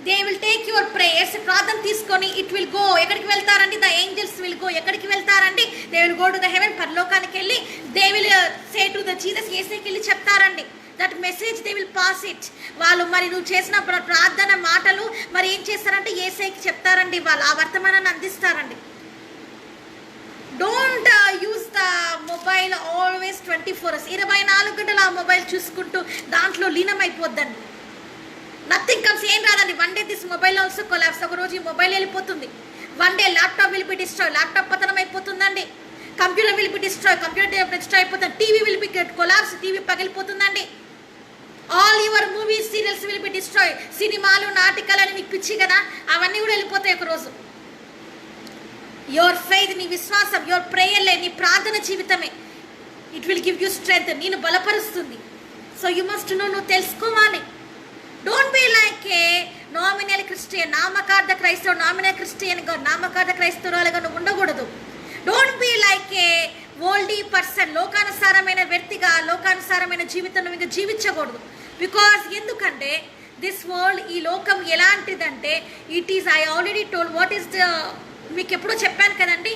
they will take your prayers, ప్రార్థన తీసుకొని ఇట్ విల్ గో. ఎక్కడికి వెళ్తారండి? The angels will go. ఎక్కడికి వెళ్తారండి? They will go to the heaven, పరలోకానికి వెళ్ళి they will say to the Jesus, యేసుకి వెళ్ళి చెప్తారండి. That message they will pass it. వాళ్ళు మరి నువ్వు చేసిన ప్రార్థన మాటలు మరి ఏం చేస్తారంటే యేసుకి చెప్తారండి, వాళ్ళు ఆ వర్తమానాన్ని అందిస్తారండి. Don't use the mobile always 24 hours, 24 గంటలు ఆ మొబైల్ చూసుకుంటూ దాంట్లో లీనమైపోద్దండి. నథింగ్ కమ్స్, ఏం రాదండి. One day this mobile also collapse. ఒక రోజు ఈ మొబైల్ వెళ్ళిపోతుంది. One day laptop will be destroy, laptop పతనం అయిపోతుందండి. Computer will be destroy, computer destroy అయిపోతుంది. TV will be collapse, TV పగిలిపోతుందండి. All your movies, serials will be destroy. సినిమాలు, నాటకాలు అని మీకు పిచ్చి కదా, అవన్నీ కూడా వెళ్ళిపోతాయి ఒకరోజు. యువర్ ఫెయిత్, నీ విశ్వాసం, యువర్ ప్రేయర్లే, నీ ప్రార్థన జీవితమే, it will give you strength, నేను బలపరుస్తుంది. సో యూ మస్ట్ నో, నువ్వు తెలుసుకోవాలి. Don't be like a nominal Christian, నామకార్థ క్రైస్తవ, నామినల్ క్రిస్టియన్గా, నామకార్థ క్రైస్తవురాలుగా నువ్వు ఉండకూడదు. Don't be like a worldly person, లోకానుసారమైన వ్యక్తిగా, లోకానుసారమైన జీవితం నువ్వు ఇంకా జీవించకూడదు. బికాస్ ఎందుకంటే దిస్ వరల్డ్, ఈ లోకం ఎలాంటిదంటే it is, I already told what is the, మీకు ఎప్పుడో చెప్పాను కదండి,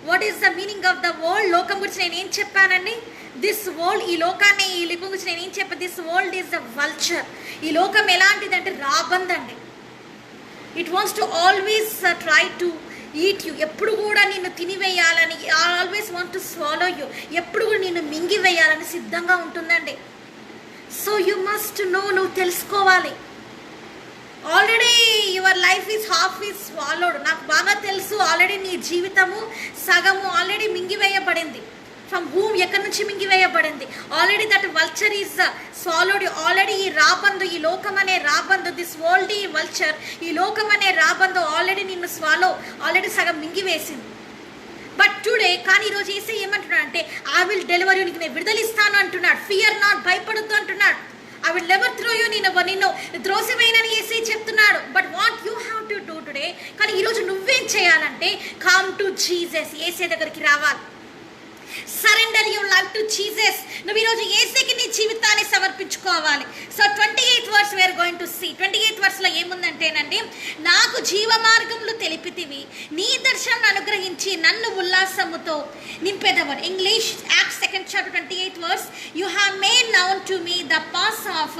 what is the meaning of the world. లోకం గురించి నేను ఏం చెప్పానండి? దిస్ వరల్డ్, ఈ లోకాన్ని, ఈ లిపం గురించి నేను ఏం చెప్పాను? This world is the vulture. ఈ లోకం ఎలాంటిదంటే రాబందండి. It wants to always try to eat you, ఎప్పుడు కూడా నిన్ను తినివేయాలని, always want to swallow you, ఎప్పుడు కూడా నిన్ను మింగివేయాలని సిద్ధంగా ఉంటుందండి. సో యూ మస్ట్ నో, నువ్వు తెలుసుకోవాలి. Already your life is half is swallowed. నాకు బాగా తెలుసు, ఆల్రెడీ నీ జీవితము సగము ఆల్రెడీ మింగివేయబడింది. ఫ్రమ్ హూమ్, ఎక్కడి నుంచి మింగివేయబడింది? Already that vulture is swallowed. Already ఈ రాబందు, ఈ లోకం అనే రాబందు, దిస్ వరల్డ్ ఈ వల్చర్, ఈ లోకం అనే రాబందు ఆల్రెడీ నిన్ను స్వాలో, ఆల్రెడీ సగం మింగివేసింది. బట్ టుడే, కానీ ఈరోజు యేసయ్య ఏమంటున్నాడు అంటే, ఐ విల్ డెలివర్ యూ, నీకు నేను విడుదలిస్తాను అంటున్నాడు. ఫియర్ నాట్, భయపడొద్దు అంటున్నాడు. I will never throw you, నిన్ను త్రోసివేయనని యేసయ్య చెప్తున్నాడు. But what you have to do today, కానీ ఈరోజు నువ్వేం చేయాలంటే కమ్ టు జీసస్, యేసయ్య దగ్గరికి రావాలి. Surrender your life to Jesus. నువ్వు ఈరోజు యేసుకి నీ జీవితాన్ని సమర్పించుకోవాలి. So 28th verse we are going to see. 28th verseలో ఏముందంటేనండి, నాకు జీవ మార్గములు తెలిపితివి, నీ దర్శనం అనుగ్రహించి నన్ను ఉల్లాసముతో నింపెదవని. English, Acts 2nd chapter 28th verse, you have made known to me the path of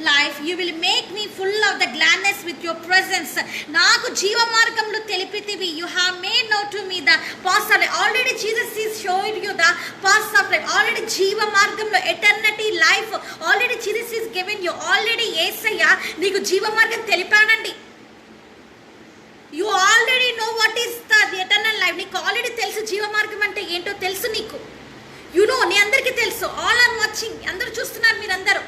life, you will make me full of the gladness with your presence. నాకు జీవ మార్గములు తెలిపితివి, you have made known to me the path of life. Already Jesus is showing you the path of life. Already జీవ మార్గంలో eternity life already Jesus is given you. Already యేసయ్య నీకు జీవ మార్గం తెలిపానండి. You already know what is the eternal life. నీకు ఆల్రెడీ తెలుసు జీవ మార్గం అంటే ఏంటో తెలుసు నీకు. You know, నీ అందరికీ తెలుసు. All are watching, అందరూ చూస్తున్నారు మీరందరూ.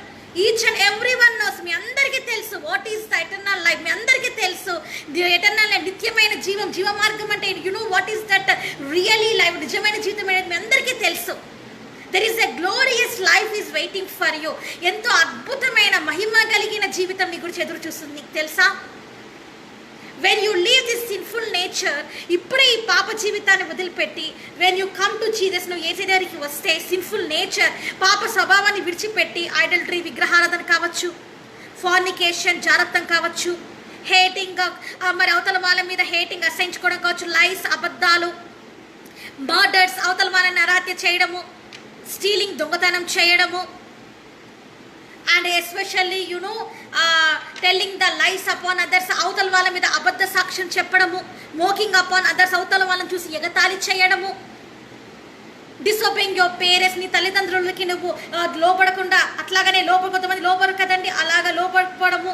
Each and every one knows, మీ అందరికీ తెలుసు what is the eternal life. మీ అందరికీ తెలుసు ది ఎటర్నల్ లైఫ్, నిత్యమైన జీవం, జీవ మార్గం అంటే you know what is that really life, నిజమైన జీవితం అనేది మీ అందరికీ తెలుసు. There is a glorious life is waiting for you. ఎంతో అద్భుతమైన మహిమ కలిగిన జీవితం నీ గురించి ఎదురు చూస్తుంది. నీకు తెలుసా? When you leave this sinful nature, ఇప్పుడే ఈ పాప జీవితాన్ని వదిలిపెట్టి when you come to Jesus, నువ్వు యేసయ్య దగ్గరికి వస్తే సిన్ఫుల్ నేచర్, పాప స్వభావాన్ని విడిచిపెట్టి ఐడల్టరీ, విగ్రహారాధన కావచ్చు, ఫార్నికేషన్, జారత్వం కావచ్చు, హేటింగ్, మరి అవతల వాళ్ళ మీద హేటింగ్ అసహించుకోవడం కావచ్చు, లైస్, అబద్ధాలు, మర్డర్స్, అవతల వాళ్ళని అరాధ్య చేయడము, స్టీలింగ్, దొంగతనం చేయడము, and especially you know telling the lies upon others, అవతల వాళ్ళ మీద అబద్ధ సాక్ష్యం చెప్పడము, మోకింగ్ అపాన్ అదర్స్, అవతల వాళ్ళని చూసి ఎగతాళి చేయడము, డిసోబేయింగ్ యువర్ పేరెంట్స్, నీ తల్లిదండ్రులకి నువ్వు లోపడకుండా, అట్లాగనే కొంతమంది లోపరు కదండి, అలాగా లోపడము,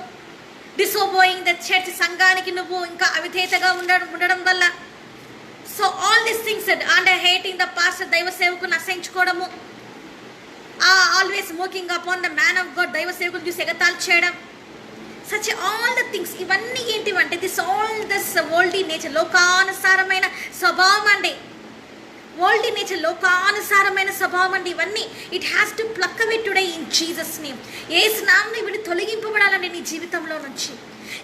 డిసోబోయింగ్ ద చర్చ్, సంఘానికి నువ్వు ఇంకా అవిధేయతగా ఉండడం వల్ల. So all these things and hating the pastor, దైవ సేవకుని అసహించుకోవడము, always mocking upon the man of God, దైవ సేవకులు చూసి ఎగతాళి చేయడం, సచ్ ఆల్ ద థింగ్స్. ఇవన్నీ ఏంటివంటే this all this worldly nature, లోకానుసారమైన స్వభావం అండి. వరల్డ్ నేచర్, లోకానుసారమైన స్వభావం అండి ఇవన్నీ. It has to pluck away today in Jesus name. యేసు నామమున ఇవి తొలగింపబడాలండి నీ జీవితంలో నుంచి.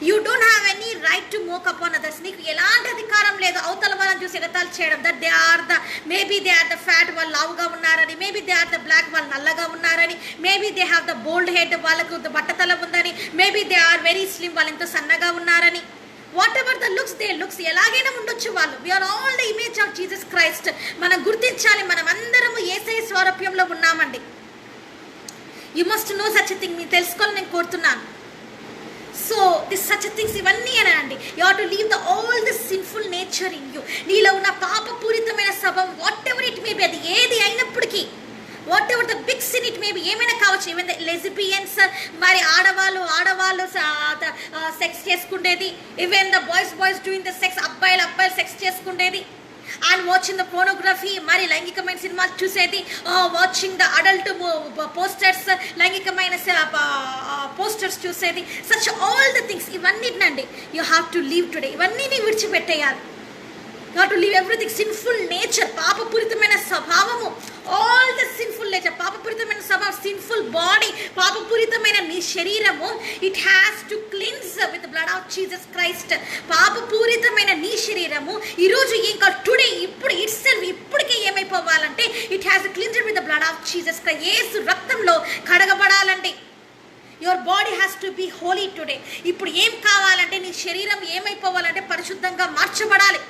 You don't have any right to mock upon others. నీకు ఎలాంటి అధికారం లేదు అవతల వాళ్ళని చూసి ఎగతాళి చేయడం. That they are the maybe they are the fat, వాళ్ళు లావుగా ఉన్నారని, maybe they are the black, వాళ్ళు నల్లగా ఉన్నారని, maybe they have the bald head, వాళ్ళకు బట్టతల ఉందని, maybe they are very slim, వాళ్ళు ఎంతో సన్నగా ఉన్నారని. Whatever the looks they looks, ఎలాగైనా ఉండొచ్చు వాళ్ళు. We are all the image of Jesus Christ. మనం గుర్తించాలి, మనం అందరము యేసయ్య స్వరూప్యంలో ఉన్నామండి. You must know such a thing. మీరు తెలుసుకోవాలని నేను కోరుతున్నాను. సో దిస్ సచ్ థింగ్స్ ఇవన్నీ అనండి. You have to leave the all the sinful nature in you. నీలో ఉన్న పాపపూరితమైన స్వభావం whatever it may be, అది ఏది అయినప్పటికీ, whatever the big sin it may be, ఏమైనా కావచ్చు. ఈవెన్ ద లెస్బియన్స్, మరి ఆడవాళ్ళు సెక్స్ చేసుకుండేది. Even the boys doing the sex, అబ్బాయిలు సెక్స్ చేసుకుండేది. అండ్ వాచింగ్ ద పోర్నోగ్రఫీ, మరి లైంగికమైన సినిమాలు చూసేది. వాచింగ్ ద అడల్ట్ పోస్టర్స్, లైంగికమైన పోస్టర్స్ చూసేది. సచ్ ఆల్ ద థింగ్స్, ఇవన్నిటినండి you have to leave today. ఇవన్నీ విడిచిపెట్టేయాలి. You have to leave everything. Sinful nature, పాపపూరితమైన స్వభావము, ఆల్ ద సిన్ఫుల్ నేచర్, పాపపూరితమైన స్వభావం, సిన్ఫుల్ బాడీ, పాపపూరితమైన నీ శరీరము, it has to cleanse with blood of Jesus Christ. పాపపూరితమైన నీ శరీరము ఈరోజు ఇంకా టుడే, ఇప్పుడు ఇట్సెల్ఫ్, ఇప్పటికే ఏమైపోవాలంటే it has cleansed with the blood of Jesus Christ. యేసు రక్తంలో కడగబడాలండి. Your body has to be holy today. ఇప్పుడు ఏం కావాలంటే నీ శరీరం ఏమైపోవాలంటే పరిశుద్ధంగా మార్చబడాలి.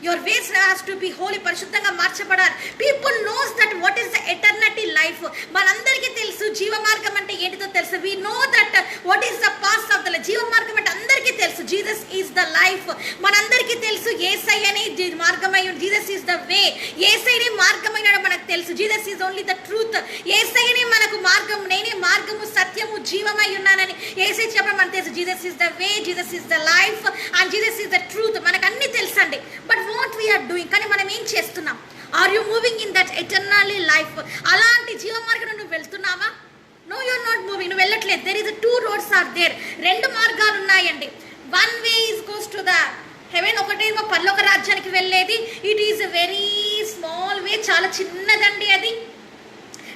Your ways has to be holy, పరిశుద్ధంగా మార్చబడాలి. People knows that what is the eternity life. మనందరికీ తెలుసు జీవ మార్గం అంటే ఏంటిదో తెలుసు. We know that what is the path of the life. జీవ మార్గం అంటే అందరికీ తెలుసు. Jesus is the life. మనందరికీ తెలుసు యేసయ్యనే మార్గమై, జీసస్ ఈజ్ ద వే. యేసయ్యనే మార్గమైనాడు మనకు తెలుసు. Jesus is only the truth. యేసయ్యనే మనకు మార్గం, నేనే మార్గము సత్యము జీవమై ఉన్నానని యేసయ్య చెప్పడం మనకు తెలుసు. Jesus is the way, Jesus is the life and Jesus is the truth. మనకు అన్ని తెలుసండి. బట్ వాట్ వీఆర్ డూయింగ్, కానీ మనం ఏం చేస్తున్నాం? Are you moving in that eternal life? అలాంటి జీవ మార్గం నువ్వు వెళ్తున్నావా? No, you're not moving. నువ్వు వెళ్ళట్లేదు. There is 2 roads are there. 2 మార్గాలు ఉన్నాయండి. One way is goes to the heaven. ఒకటేమో పరలోక రాజ్యానికి వెళ్ళేది. It is a very small way, చాలా చిన్నదండి అది.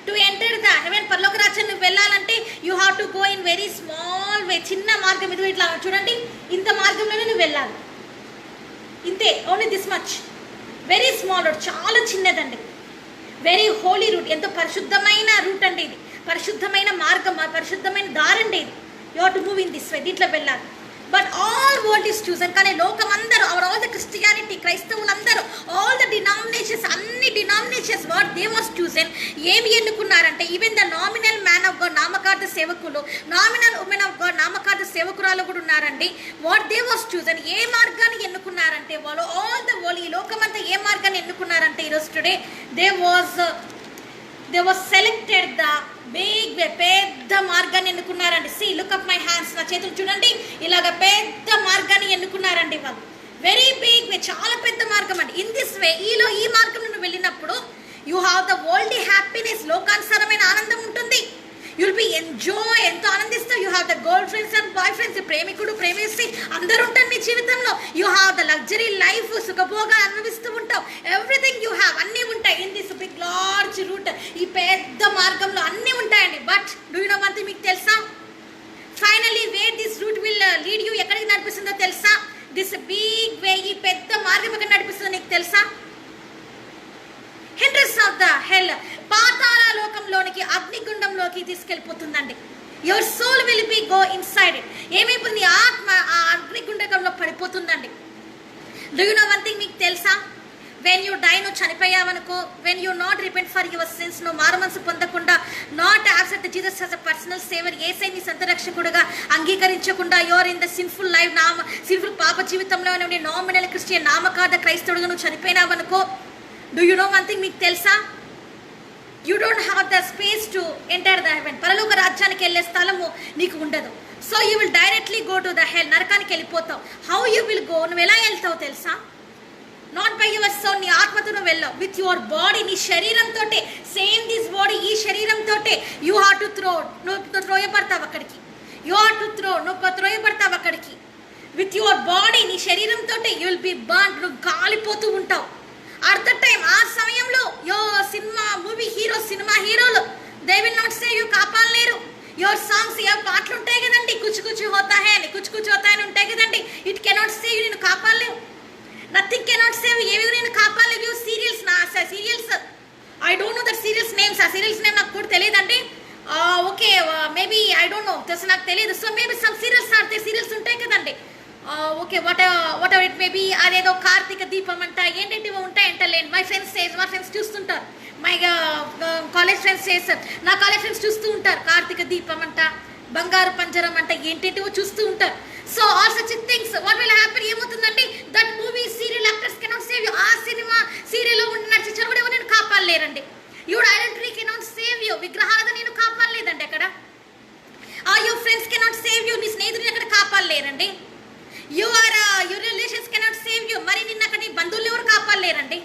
టు ఎంటర్ ద హెవెన్, పరలోక రాజ్యం నువ్వు వెళ్ళాలంటే you have to go in very small వే. చిన్న మార్గం ఇది. ఇట్లా చూడండి, ఇంత మార్గంలోనే నువ్వు వెళ్ళాలి. ఇంతే, only this much. Very small route, చాలా చిన్నదండి. వెరీ హోలీ రూట్, ఎంతో పరిశుద్ధమైన రూట్ అండి ఇది. పరిశుద్ధమైన మార్గం, పరిశుద్ధమైన దారండి ఇది. You have to move in this way, దీంట్లో వెళ్ళాలి. But all world is chosen. కానీ లోకం అందరూ, ఆల్ ద క్రిస్టియానిటీ, క్రైస్తవులందరూ, ఆల్ ద డినామినేషన్స్, అన్ని denominations what they was chosen. ఏమి ఎన్నుకున్నారంటే even the nominal man of God, నామకార్థ సేవకులు, నామినల్ ఉమెన్ ఆఫ్ గాడ్, నామకార్థ సేవకురాలు కూడా ఉన్నారండి. వాట్ దే వాస్ చూసన్, ఏ మార్గాన్ని ఎన్నుకున్నారంటే వాళ్ళు, ఆల్ ద వరల్డ్, ఈ లోకమంతా ఏ మార్గాన్ని ఎన్నుకున్నారంటే ఈరోజు today they was selected the big way. పెద్ద మార్గాన్ని ఎన్నుకున్నారండి. See, look up my hands, నా చేతులు చూడండి. ఇలాగ పెద్ద మార్గాన్ని ఎన్నుకున్నారండి వాళ్ళు. వెరీ బిగ్ వే, చాలా పెద్ద మార్గం అండి. ఇన్ దిస్ వే, ఈ మార్గం నువ్వు వెళ్ళినప్పుడు you have the world happiness, లోకానుసారమైన ఆనందం ఉంటుంది. యుల్ బి ఎంజాయ్, ఎంతో ఆనందిస్తావు. You have the girl friends and boy friends, ప్రేమికుడు ప్రేమిస్తే అందరూ ఉంటారు నీ జీవితంలో. You have the luxury life, సుఖభోగా అనుభవిస్తూ ఉంటావు. ఎవ్రీథింగ్ యూ హ్యావ్, అన్నీ ఉంటాయి in this big large route. ఈ పెద్ద మార్గంలో అన్నీ ఉంటాయండి. But do you know one thing, మీకు తెలుసా? Finally where this route will lead you, ఎక్కడికి నడిపిస్తుందో తెలుసా? దిస్ బిగ్ వే, ఈ పెద్ద మార్గం ఎక్కడ నడిపిస్తుందో నీకు తెలుసా? హెండ్రెస్ ఆఫ్ ద హెల్, పాతాళ లోకంలోనికి, అగ్నిగుండంలోకి తీసుకెళ్ళిపోతుందండి. Your soul will be go inside it. ఏమైపోతుంది? నీ ఆత్మ ఆ అగ్నిగుండంలో పడిపోతుందండి. Do you know one thing, మీకు తెలుసా? వెన్ యూ డై, నువ్వు చనిపోయావనుకో, when you not repent for your sins, నువ్వు మారుమనసు పొందకుండా, not accept Jesus as a personal saviour, యేసయ్య నీ సొంత రక్షకుడుగా అంగీకరించకుండా, your in the sinful life, sinful పాప జీవితంలో నీ నామినల్ క్రిస్టియన్, నామకార్థ క్రైస్తవుడుగా నువ్వు చనిపోయినావనుకో, do you know one thing, మీకు తెలుసా? You don't have the space to enter the heaven. పరలోక రాజ్యానికి వెళ్ళే స్థలము నీకు ఉండదు. So you will directly go to the hell, నరకానికి వెళ్ళిపోతావు. హౌ యూ విల్ గో, నువ్వు ఎలా వెళ్తావు తెలుసా? నాట్ బై యువర్ సోల్, నీ ఆత్మతో నువ్వు వెళ్ళావు. విత్ యువర్ బాడీ, నీ శరీరంతో, సేమ్ దిస్ బాడీ, ఈ శరీరంతో యూ హ్యావ్ టు త్రో, నువ్వు త్రోయబడతావు అక్కడికి. యూ హ్యావ్ టు త్రో, నువ్వు త్రోయబడతావు అక్కడికి. విత్ యువర్ బాడీ, నీ శరీరంతో యూ విల్ బి బర్న్, నువ్వు కాలిపోతూ ఉంటావు. అట్ ద టైం ఆ సమయంలో సినిమా మూవీ హీరో సినిమా హీరోలు they will not save you, కాపాడలేరు. యువర్ సాంగ్స్ ఏ పాటలు ఉంటాయి కదండి, కుచ్ కుచ్ హోతా హై అని, కుచ్ కుచ్ హోతా అని ఉంటాయి కదండి. ఇట్ కెనాట్ సేవ్ నేను కాపాడలేవు. నథింగ్ కెనాట్ సేవ్, ఏవి నేను కాపాడలేవు. Serials serials I don't know that serials names. ఆ సీరియల్స్ నేమ్ నాకు కూడా తెలియదండి. Okay maybe I don't know, తెలుసు నాకు తెలియదు. సో మేబీ సమ్ సీరియల్స్ ఆడితే సీరియల్స్ ఉంటాయి కదండి. Okay whatever it maybe, అదేదో కార్తీక దీపం అంట ఏంటంటే ఉంటాయంట లేండి. మై ఫ్రెండ్స్ చూస్తుంటారు, మై కాలేజ్ ఫ్రెండ్స్ చేస్తారు, నా కాలేజ్ ఫ్రెండ్స్ చూస్తూ ఉంటారు. కార్తీక దీపం అంట, బంగారు పంజరం అంట ఏంటేంటివో చూస్తూ ఉంటారు. So all such things what will happen, ఏమవుతుందండి, that movie serial actors cannot save you. ఆ సినిమా సీరియల్లో ఉన్న నటించారు కూడా ఎవరు నేను కాపాడలేరండి. Your identity cannot save you. విగ్రహాలను నేను కాపాడలేదండి అక్కడ. Your friends cannot save you. నీ స్నేహితుని అక్కడ కాపాడలేరండి. Your relations cannot save you. మరి నిన్న అక్కడ నీ బంధువులు ఎవరు కాపాడలేరండి.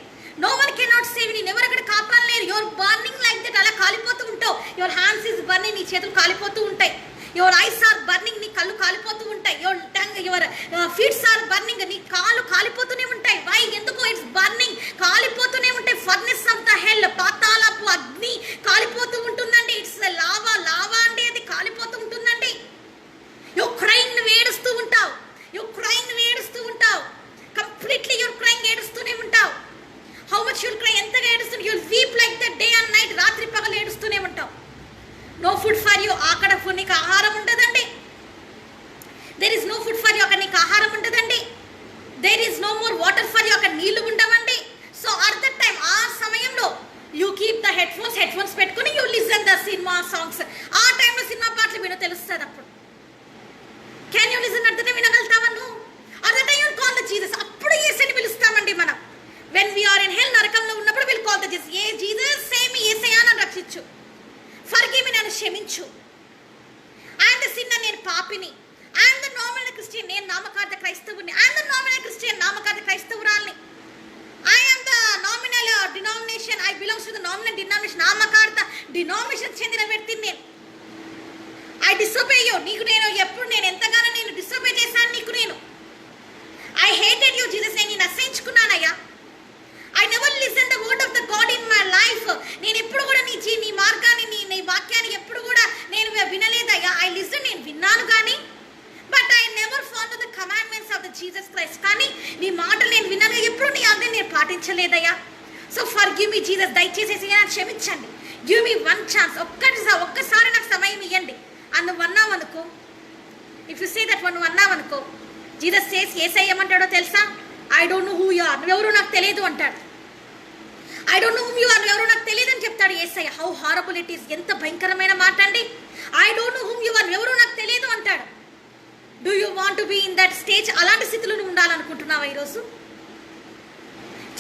No one cannot save. నేను ఎవరు అక్కడ కాపాడలేరు. యువర్ బర్నింగ్ లైక్ దట్, అలా కాలిపోతూ ఉంటావు. యువర్ హ్యాండ్స్ ఈస్ బర్నింగ్, నీ చేతులు కాలిపోతూ ఉంటాయి. యువర్ ఐస్ ఆర్ బర్నింగ్, నీ కళ్ళు కాలిపోతూ ఉంటాయి. Your tongue your feets are burning, నీ కాళ్ళు కాలిపోతూనే ఉంటాయి. వై, ఎందుకు? ఇట్స్ బర్నింగ్, కాలిపోతూనే ఉంటాయి. ఫర్నెస్ ఆఫ్ ద హెల్, పాతాళపు అగ్ని కాలిపోతూ ఉంటుందండి. ఇట్స్ లావా అండి, అది కాలిపోతూ ఉంటుందండి. యువర్ క్రైంగ్, నువ్వు ఏడుస్తూ ఉంటావు. యువర్ క్రైంగ్, నువ్వు ఏడుస్తూ ఉంటావు. కంప్లీట్లీ యువర్ క్రైంగ్, ఏడుస్తూనే ఉంటావు. హౌ మచ్ యువర్ క్రై, ఎంతగా ఏడుస్తుంది. Your weep like the day and night, రాత్రి పగలు ఏడుస్తూనే ఉంటావు. నో ఫుడ్ ఫర్ యూ, అక్కడ నీకు ఆహారం ఉండదండి. There is no food for you, అక్కడ నీకు ఆహారం ఉండదండి. There is no more water for you, అక్కడ నీళ్లు ఉండవండి. సో అట్ దట్ టైం, ఆ సమయంలో you keep the headphones పెట్టుకుని you listen the cinema songs. ఆ టైంలో సినిమా పాటలు వినో తెలుస్తుంది. అప్పుడు can you listen? At the time వినగలుగుతావా నువ్వు? At the time you call the Jesus. అప్పుడు యేసయ్యని పిలుస్తామండి మనం. వెన్ వీఆర్ ఇన్ హెల్, నరకంలో ఉన్నప్పుడు విల్ కాల్ ద జీసస్. ఏ జీసస్, సేమ్ యేసయ్యా నన్ను రక్షించు, ఫర్గివ్ మీ, నన్ను క్షమించు. ఐఎమ్ ద సిన్నర్, నేను పాపిని. ఐఎమ్ ద నామినల్ క్రిస్టియన్, నేను నామకార్థ క్రైస్తవుని. ఐఎమ్ ద నామినల్ క్రిస్టియన్, నామకార్థ క్రైస్తవురాల్ని. I'm the nominal denomination, I belongs to the nominal denomination, నామకార్థ డినామినేషన్ చెందిన వ్యక్తిని నేను. ఐ డిసోబే యూ, నీకు నేను ఎప్పుడు నేను ఎంతగానో నేను డిసోబే చేశాను నీకు నేను. ఐ హేటెడ్ యూ జీసస్, నేను అసహించుకున్నానయ్యా. I never listen the word of the God in my life. నేను ఎప్పుడు కూడా నీ మార్గాన్ని, నీ వాక్యాన్ని ఎప్పుడు కూడా నేను వినలేదయ్యా. ఐ లిసన్, నేను విన్నాను కానీ, but I never follow the commandments of the Jesus Christ. కానీ నీ మాటలు నేను విన్నాను, ఎప్పుడు నీ ఆజ్ఞ నేను పాటించలేదయ్యా. సో ఫర్గివ్ మీ జీసస్, దయచేసి నాకు క్షమించండి. గివ్ మీ వన్ ఛాన్స్, ఒక్కసారి నాకు సమయం ఇవ్వండి అని నువ్వు అన్నావు అనుకో. ఇఫ్ యు సే దట్ నువ్వు అన్నావు అనుకో, జీసస్ సేస్, యేసయ్య ఏమంటాడో తెలుసా? I don't know who you are, నువ్వెవరో నాకు తెలియదు అంటాడు. I don't know whom you are, ఎవరో నాకు తెలియదు అని చెప్తాడు యేసయ్య. హౌ హారబుల్ ఇట్ ఈస్, ఎంత భయంకరమైన మాట అండి. I don't know whom you are, ఎవరో నాకు తెలియదు అంటాడు. Do you want to be in that stage? అలాంటి స్థితిలో నువ్వు ఉండాలనుకుంటున్నావా ఈరోజు?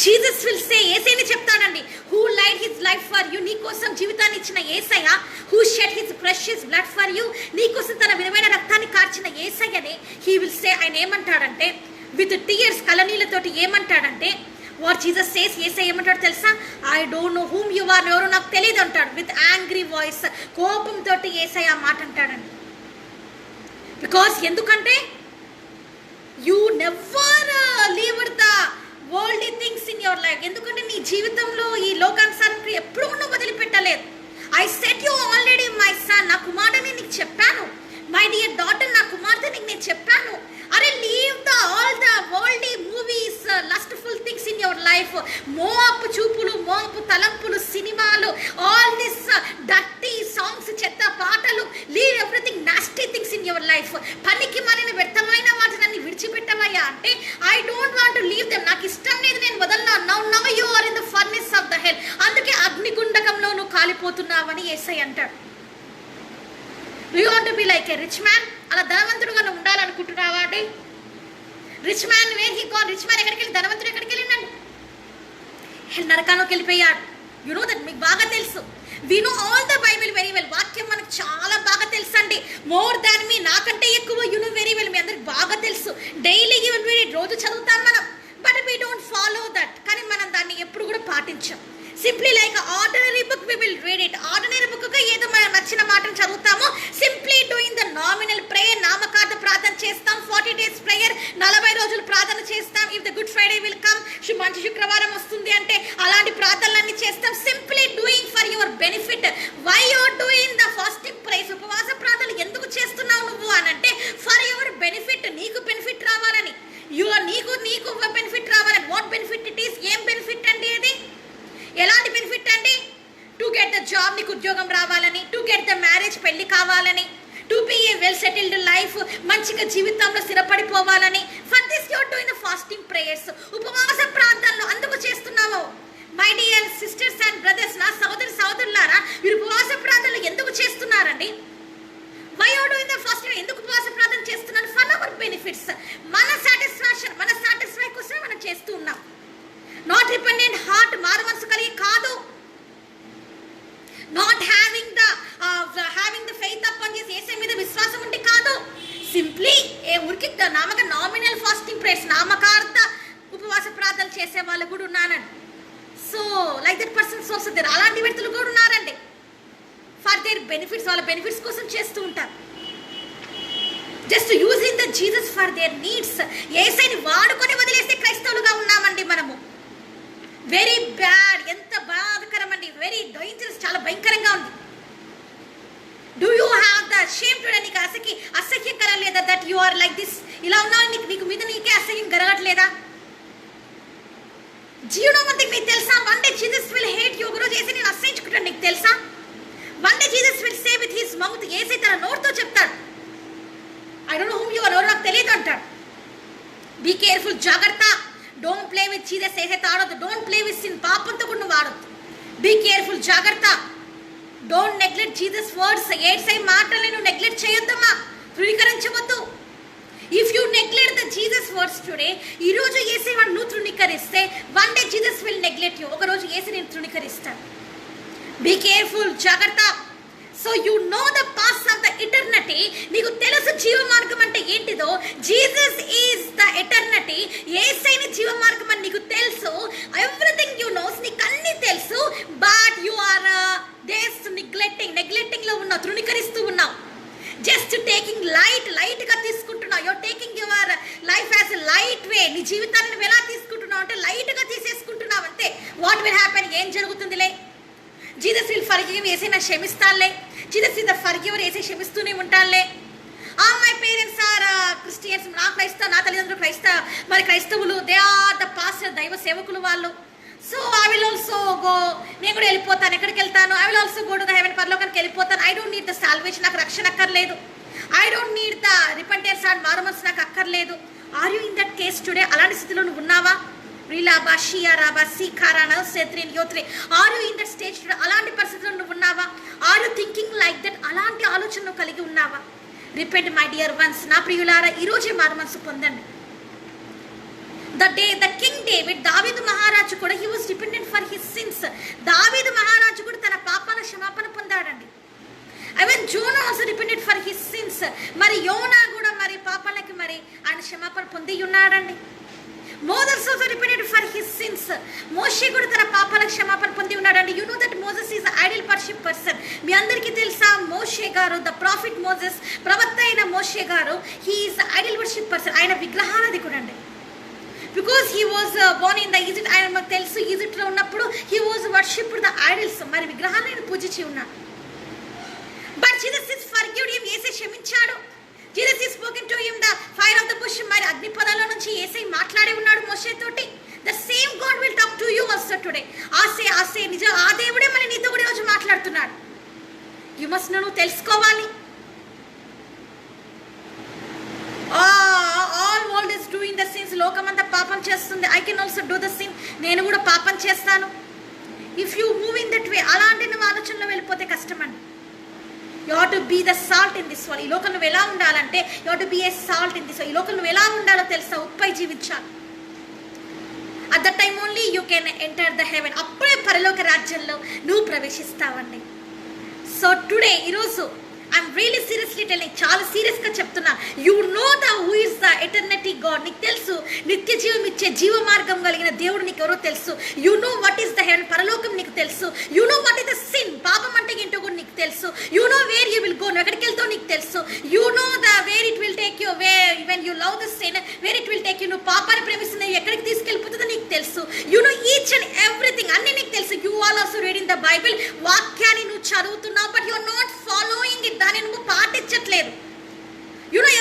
జీసస్ విల్ సే, యేసయ్యని చెప్తాడండి, who laid his life for you, నీ కోసం జీవితాన్ని ఇచ్చిన యేసయ్య. Who shed his precious blood for you, నీ కోసం తన విలువైన రక్తాన్ని కార్చిన యేసయ్యనే హీ విల్ సే. ఆయన ఏమంటాడంటే, విత్ టీయర్స్, కలనీలతోటి ఏమంటాడంటే, వాట్ జీసస్ సేస్, యేసయ్య ఏమంటాడు తెలుసా? I don't know whom you are, ఎవరో నాకు తెలియదు అంటాడు. విత్ యాంగ్రీ వాయిస్, కోపంతో యేసయ్య ఆ మాట అంటాడండి. బికాస్ ఎందుకంటే you never leave the worldly things in your life. ఎందుకంటే నీ జీవితంలో ఈ లోకానుసారం ఎప్పుడు నువ్వు వదిలిపెట్టలేదు. I set you already my son, నా కుమారుడిని నీకు చెప్పాను. మై డియర్ డాటర్, నా కుమార్తె నీకు నేను చెప్పాను. అరే leave the all the worldly movies, lustful things in your life. మోపు చూపులు, మోపు తలంపులు, సినిమాలు, ఆల్ దిస్ డర్టీ సాంగ్స్, చెత్త పాటలు. Leave everything nasty things in your life. పనికి మాలిన వ్యర్థమైన వాటిని విడిచిపెట్టవయ్యా అంటే, I don't want to leave them, నాకు ఇష్టం లేదు, నేను వదలను. Now you are in the furnace of the hell, అందుకే అగ్నిగుండకంలో నువ్వు కాలిపోతున్నావని యేసయ్య అంటాడు. Do you want to be like a rich man? అలా ధనవంతుడుగా నువ్వు ఉండాలనుకుంటున్నావా అండి? Rich man where he gone? Rich man ఎక్కడికి వెళ్ళి, ధనవంతుడు ఎక్కడికి వెళ్ళిందండి? నరకానికి వెళ్ళిపోయాడు. యు నో దట్, మీకు బాగా తెలుసు. We know all the Bible very well. వాక్యం మనకు చాలా బాగా తెలుసు అండి. మోర్ దాన్ మీ, నాకంటే ఎక్కువ యు నో వెరీ వెల్. మీ అందరికి బాగా తెలుసు. డైలీ యు విల్ రీడ్, రోజు చదువుతాం మనం. But we don't follow that. కానీ మనం దాన్ని ఎప్పుడు కూడా పాటించాం. Simply like ordinary book we will read it. Ordinary బుక్గా ఏదో మనం నచ్చిన మాటను చదువుతాము. Simply doing the nominal prayer, నామకార్థ ప్రార్థన చేస్తాం. 40 days ప్రేయర్, 40 రోజులు ప్రార్థన చేస్తాం. If the good Friday will come, మంచి శుక్రవారం వస్తుంది అంటే ఎందుకు చేస్తున్నావు నువ్వు అని అంటే ఫర్ యువర్ బెనిఫిట్, నీకు బెనిఫిట్ రావాలని, నీకు బెనిఫిట్ రావాలని. What benefit it is? ఏం బెనిఫిట్ అండి అది? ఎలాంటి బెనిఫిట్ అండి? టు గెట్ ద జాబ్, నీకు ఉద్యోగం రావాలని, టు గెట్ ద మ్యారేజ్, పెళ్లి కావాలని, to be a well settled life, మంచిగా జీవితంలో స్థిరపడిపోవాలని. For this you're doing the fasting prayers, ఉపవాస ప్రార్థనలు అందుకు చేస్తున్నావు. My dear sisters and brothers, నా సోదరులారా, మీరు ఉపవాస ప్రార్థనలు ఎందుకు చేస్తున్నారండి? Why are doing the fasting? ఎందుకు ఉపవాస ప్రార్థన చేస్తున్నారు? ఫర్ అవర్ బెనిఫిట్స్, మన సాటిస్ఫాక్షన్, మన సాటిస్ఫై కోసమే మనం చేస్తూ ఉన్నాం. నాట్ రిపెండెంట్ హార్ట్, మారు మనసు కలిగి కాదు. Not having the faith upon Jesus, యేసు మీద విశ్వాసం ఉంటే కాదు. సింప్లీ ఊరికి నామినల్ ఫాస్టింగ్ ప్రేయర్స్, నామకార్థ ఉపవాస ప్రార్థనలు చేసే వాళ్ళు కూడా ఉన్నారండి. So like that persons also there, అలాంటి వ్యక్తులు కూడా ఉన్నారండి. ఫర్ దేర్ బెనిఫిట్స్, వాళ్ళ బెనిఫిట్స్ కోసం చేస్తూ ఉంటారు. Just using the Jesus for their needs. యేసుని వాడుకొని వదిలేస్తే క్రైస్తవులుగా ఉన్నామండి మనము. వెరీ బ్యాడ్, ఎంత బాధకరం అండి, వెరీ డేంజరస్, చాలా భయంకరంగా ఉంది. Do you have the shame today? నీకు అసహ్యం కలగలేదా? That you are like this, ఇలా ఉన్నావు, నీకు మీద నీకే అసహ్యం కలగట్లేదా? జీవనమంతి మీకు తెలుసా? One day Jesus will hate you. ఒకరోజు యేసు నేను అసహించుకుంటాను, నీకు తెలుసా? One day Jesus will say with his mouth, యేసు తన నోటితో చెప్తాడు, I don't know whom you are, ఎవరు నాకు తెలియదు అంటాడు. బీ కేర్ఫుల్, జాగ్రత్త. డోంట్ ప్లే విత్ జీసస్, ఏసైతే ఆడొద్దు. డోంట్ ప్లే విత్ సిన్, పాపంతో కూడా నువ్వు ఆడొద్దు. బీ కేర్ఫుల్, జాగ్రత్త. డోంట్ నెగ్లెక్ట్ జీసస్ వర్డ్స్, ఏడ్సై మాటల్ని నువ్వు నెగ్లెక్ట్ చేయొద్దమ్మా, తృణీకరించవద్దు. If you neglect the Jesus words today, ఈ రోజు యేసు నువ్వు తృణీకరిస్తే one day Jesus will neglect you, ఒక రోజు యేసు నేను తృణీకరిస్తాను. బీ కేర్ఫుల్, జాగ్రత్త. So you know the path of the eternity, నీకు తెలుసు జీవ మార్గం అంటే ఏంటిదో. జీసస్ ఈజ్ ద ఎటర్నిటీ, యేసైన జీవ మార్గం అని నీకు తెలుసు. ఎవ్రీథింగ్ యు నోస్, నీకు అన్ని తెలుసు. బట్ యు ఆర్ నెగ్లెక్టింగ్ లో ఉన్నావు, తృణీకరిస్తూ ఉన్నావు. జస్ట్ టేకింగ్ లైట్గా తీసుకుంటున్నావు. Your taking your life as a light way. నీ జీవితాన్ని నువ్వు ఎలా తీసుకుంటున్నావు అంటే లైట్గా తీసేసుకుంటున్నావు అంతే. What will happen? ఏం జరుగుతుందిలే? జీసస్ విల్ ఫర్గివ్, యేసే నా క్షమిస్తానులే. జీసస్ ఇస్ ద ఫర్గివర్, యేసే క్షమిస్తూనే ఉంటానులే. మై పేరెంట్స్ ఆర్ క్రిస్టియన్స్, నా తల్లిదండ్రులు క్రైస్తవులు, దే ఆర్ ద పాస్టర్, దైవ సేవకులు వాళ్ళు. So I will also go, నేను కూడా వెళ్ళిపోతాను. ఎక్కడికి వెళ్తాను? I will also go to the heaven, పరలోకానికి వెళ్ళిపోతాను. I don't need the salvation, నాకు రక్షణ అక్కర్లేదు. I don't need the repentance and మారుమనసు, నాకు అక్కర్లేదు. Are you in that case today? అలాంటి స్థితిలో నువ్వు ఉన్నావా? రీలాబా, షియారాబా, సీఖారానా, సేత్రిన్, యోత్రి, are you in that stage today? అలాంటి పరిస్థితిలో నువ్వు ఉన్నావా? Are you thinking like that? అలాంటి ఆలోచనలు కలిగి ఉన్నావా? రిపెంట్ మై డియర్ వన్స్, నా ప్రియులారా, ఈరోజే మారుమనసు పొందండి. ద కింగ్ డేవిడ్, దావీదు మహారాజు కూడా, he was dependent for his sins. దావీదు మహారాజు కూడా తన పాపాల క్షమాపణ పొందాడండి. Even Jonah also dependent for his sins. మరి యోనా కూడా మరి పాపాలకి మరి ఆయన క్షమాపణ పొంది ఉన్నాడండి. Moses also dependent for his sins. మోషే కూడా తన పాపాల క్షమాపణ పొంది ఉన్నాడండి. You no that Moses is idol worship person. మీ అందరికీ తెలుసా? మోషే గారు, ద ప్రాఫిట్ మోసెస్, ప్రవక్త అయిన మోషే గారు, he is idol worship person. ఆయన విగ్రహారాధికుడు అండి. Because he was born in the Egypt. ఆయన మాకు తెలుసు, ఈజిప్ట్లో ఉన్నప్పుడు he was worshipped the idols, మరి విగ్రహాలను ఆయన పూజించి ఉన్నాడు. But Jesus is forgiven him, యేసే క్షమించాడు. Jesus is spoken to him the fire of the bush, మరి అగ్ని పొదలో నుంచి యేసే మాట్లాడి ఉన్నాడు మోషే తోటి. The same God will talk to you also today. ఆసే నిజం, ఆ దేవుడే మరి నీతో కూడా ఈరోజు మాట్లాడుతున్నాడు. యు మస్ట్ నువ్వు తెలుసుకోవాలి. All world is doing the sins, లోకమంతా పాపం చేస్తుంది. I can also do the sin, నేను కూడా పాపం చేస్తాను. If you move in that way, అలాంటి నువ్వు ఆలోచనలో వెళ్ళిపోతే కష్టం అండి. You have to be the salt in this world. ఈ లోకం నువ్వు ఎలా ఉండాలంటే you have to be a salt in this world. ఈ లోకం నువ్వు ఎలా ఉండాలో తెలుసా? ఉప్పై జీవించాలి. At that time only you can enter the heaven. అప్పుడే పరలోక రాజ్యంలో నువ్వు ప్రవేశిస్తావండి. సో టుడే, ఈరోజు ఐఎమ్ రియలీ సీరియస్లీ టెల్లింగ్, చాలా సీరియస్గా చెప్తున్నా. You know the who is the eternity God. నీకు తెలుసు, నిత్య జీవం ఇచ్చే జీవ మార్గం కలిగిన దేవుడు నీకు ఎవరో తెలుసు. You know what is the heaven, పరలోకం నీకు తెలుసు. You know what is the sin, పాపం అంటే ఏంటో కూడా నీకు తెలుసు. You know where you will go, నువ్వు ఎక్కడికి వెళ్తావు నీకు తెలుసు. You know the where it will take you, when you love the sin, where it will take you. నువ్వు పాపాన్ని ప్రేమిస్తున్న ఎక్కడికి తీసుకెళ్ళిపోతుందో నీకు తెలుసు. You know each and everything, అన్ని నీకు తెలుసు. You all also reading the Bible, వాక్యాన్ని నువ్వు చదువుతున్నావు, but you are not following it. దాన్ని నువ్వు పాటించట్లేదు. ఆలోచించట్లేదు.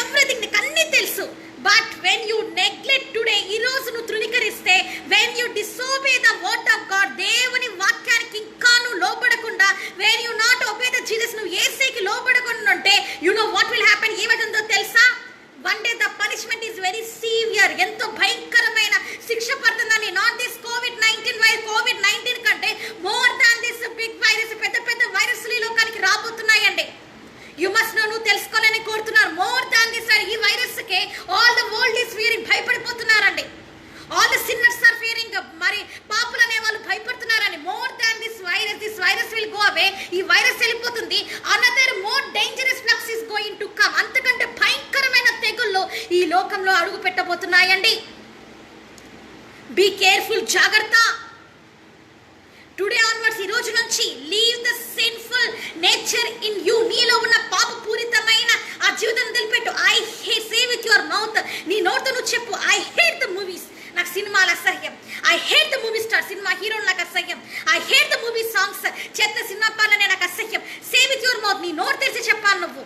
ఎవ్రీథింగ్ నీకు అన్నీ తెలుసు. But when you neglect today, ఈ రోజు నువ్వు తృణీకరిస్తే, when you disobey the word of God, దేవుని వాక్యానికి ఇంకా నువ్వు లోబడకుండా, when you not obey the Jesus, నువ్వు యేసుకి లోబడకుండా ఉంటే వాట్ విల్ హ్యాపెన్, ఏమవుతుందో తెలుసా? One day the punishment is very severe. ఎంతో భయంకరమైన శిక్ష పడుతుందని. నాట్ దిస్ కోవిడ్-19 కంటే more than this big virus, పెద్ద పెద్ద వైరస్లు ఈ లోకానికి రాబోతున్నాయండి. యు మస్ట్ నో, నువ్వు తెలుసుకోవాలని కోరుతున్నారు. మోర్ దాన్ దిస్, ఈ వైరస్ కే all the world is fearing, భయపడిపోతున్నారండి. All the sinners are fearing, మరి పాపులు అనే వాళ్ళు భయపడుతున్నారని. More than this virus will go away, ఈ వైరస్ వెళ్ళిపోతుంది. Another more dangerous flux is going to come. అంతకంటే భయంకరమైన తెగుళ్ళు ఈ లోకంలో అడుగు పెట్టబోతున్నాయండి. బీ కేర్ఫుల్, జాగ్రత్త. టుడే ఆన్వర్డ్స్, ఈ రోజు నుంచి leave the sinful nature in you. నీలో ఉన్న పాపపూరితమైన ఆ జీవితం వదిలిపెట్టు. I hate, say with your mouth, నీ నోటితో నువ్వు చెప్పు, ఐ హేట్ ద మూవీస్, నాకు సినిమాలు అసహ్యం. I hate the movie star, cinema హీరోలు నాకు అసహ్యం. I hate the movie songs, చెత్త సినిమా పాటలనే నాకు అసహ్యం. సే విత్ యువర్ మౌత్, నీ నోరు తెరిచి చెప్పాలి నువ్వు.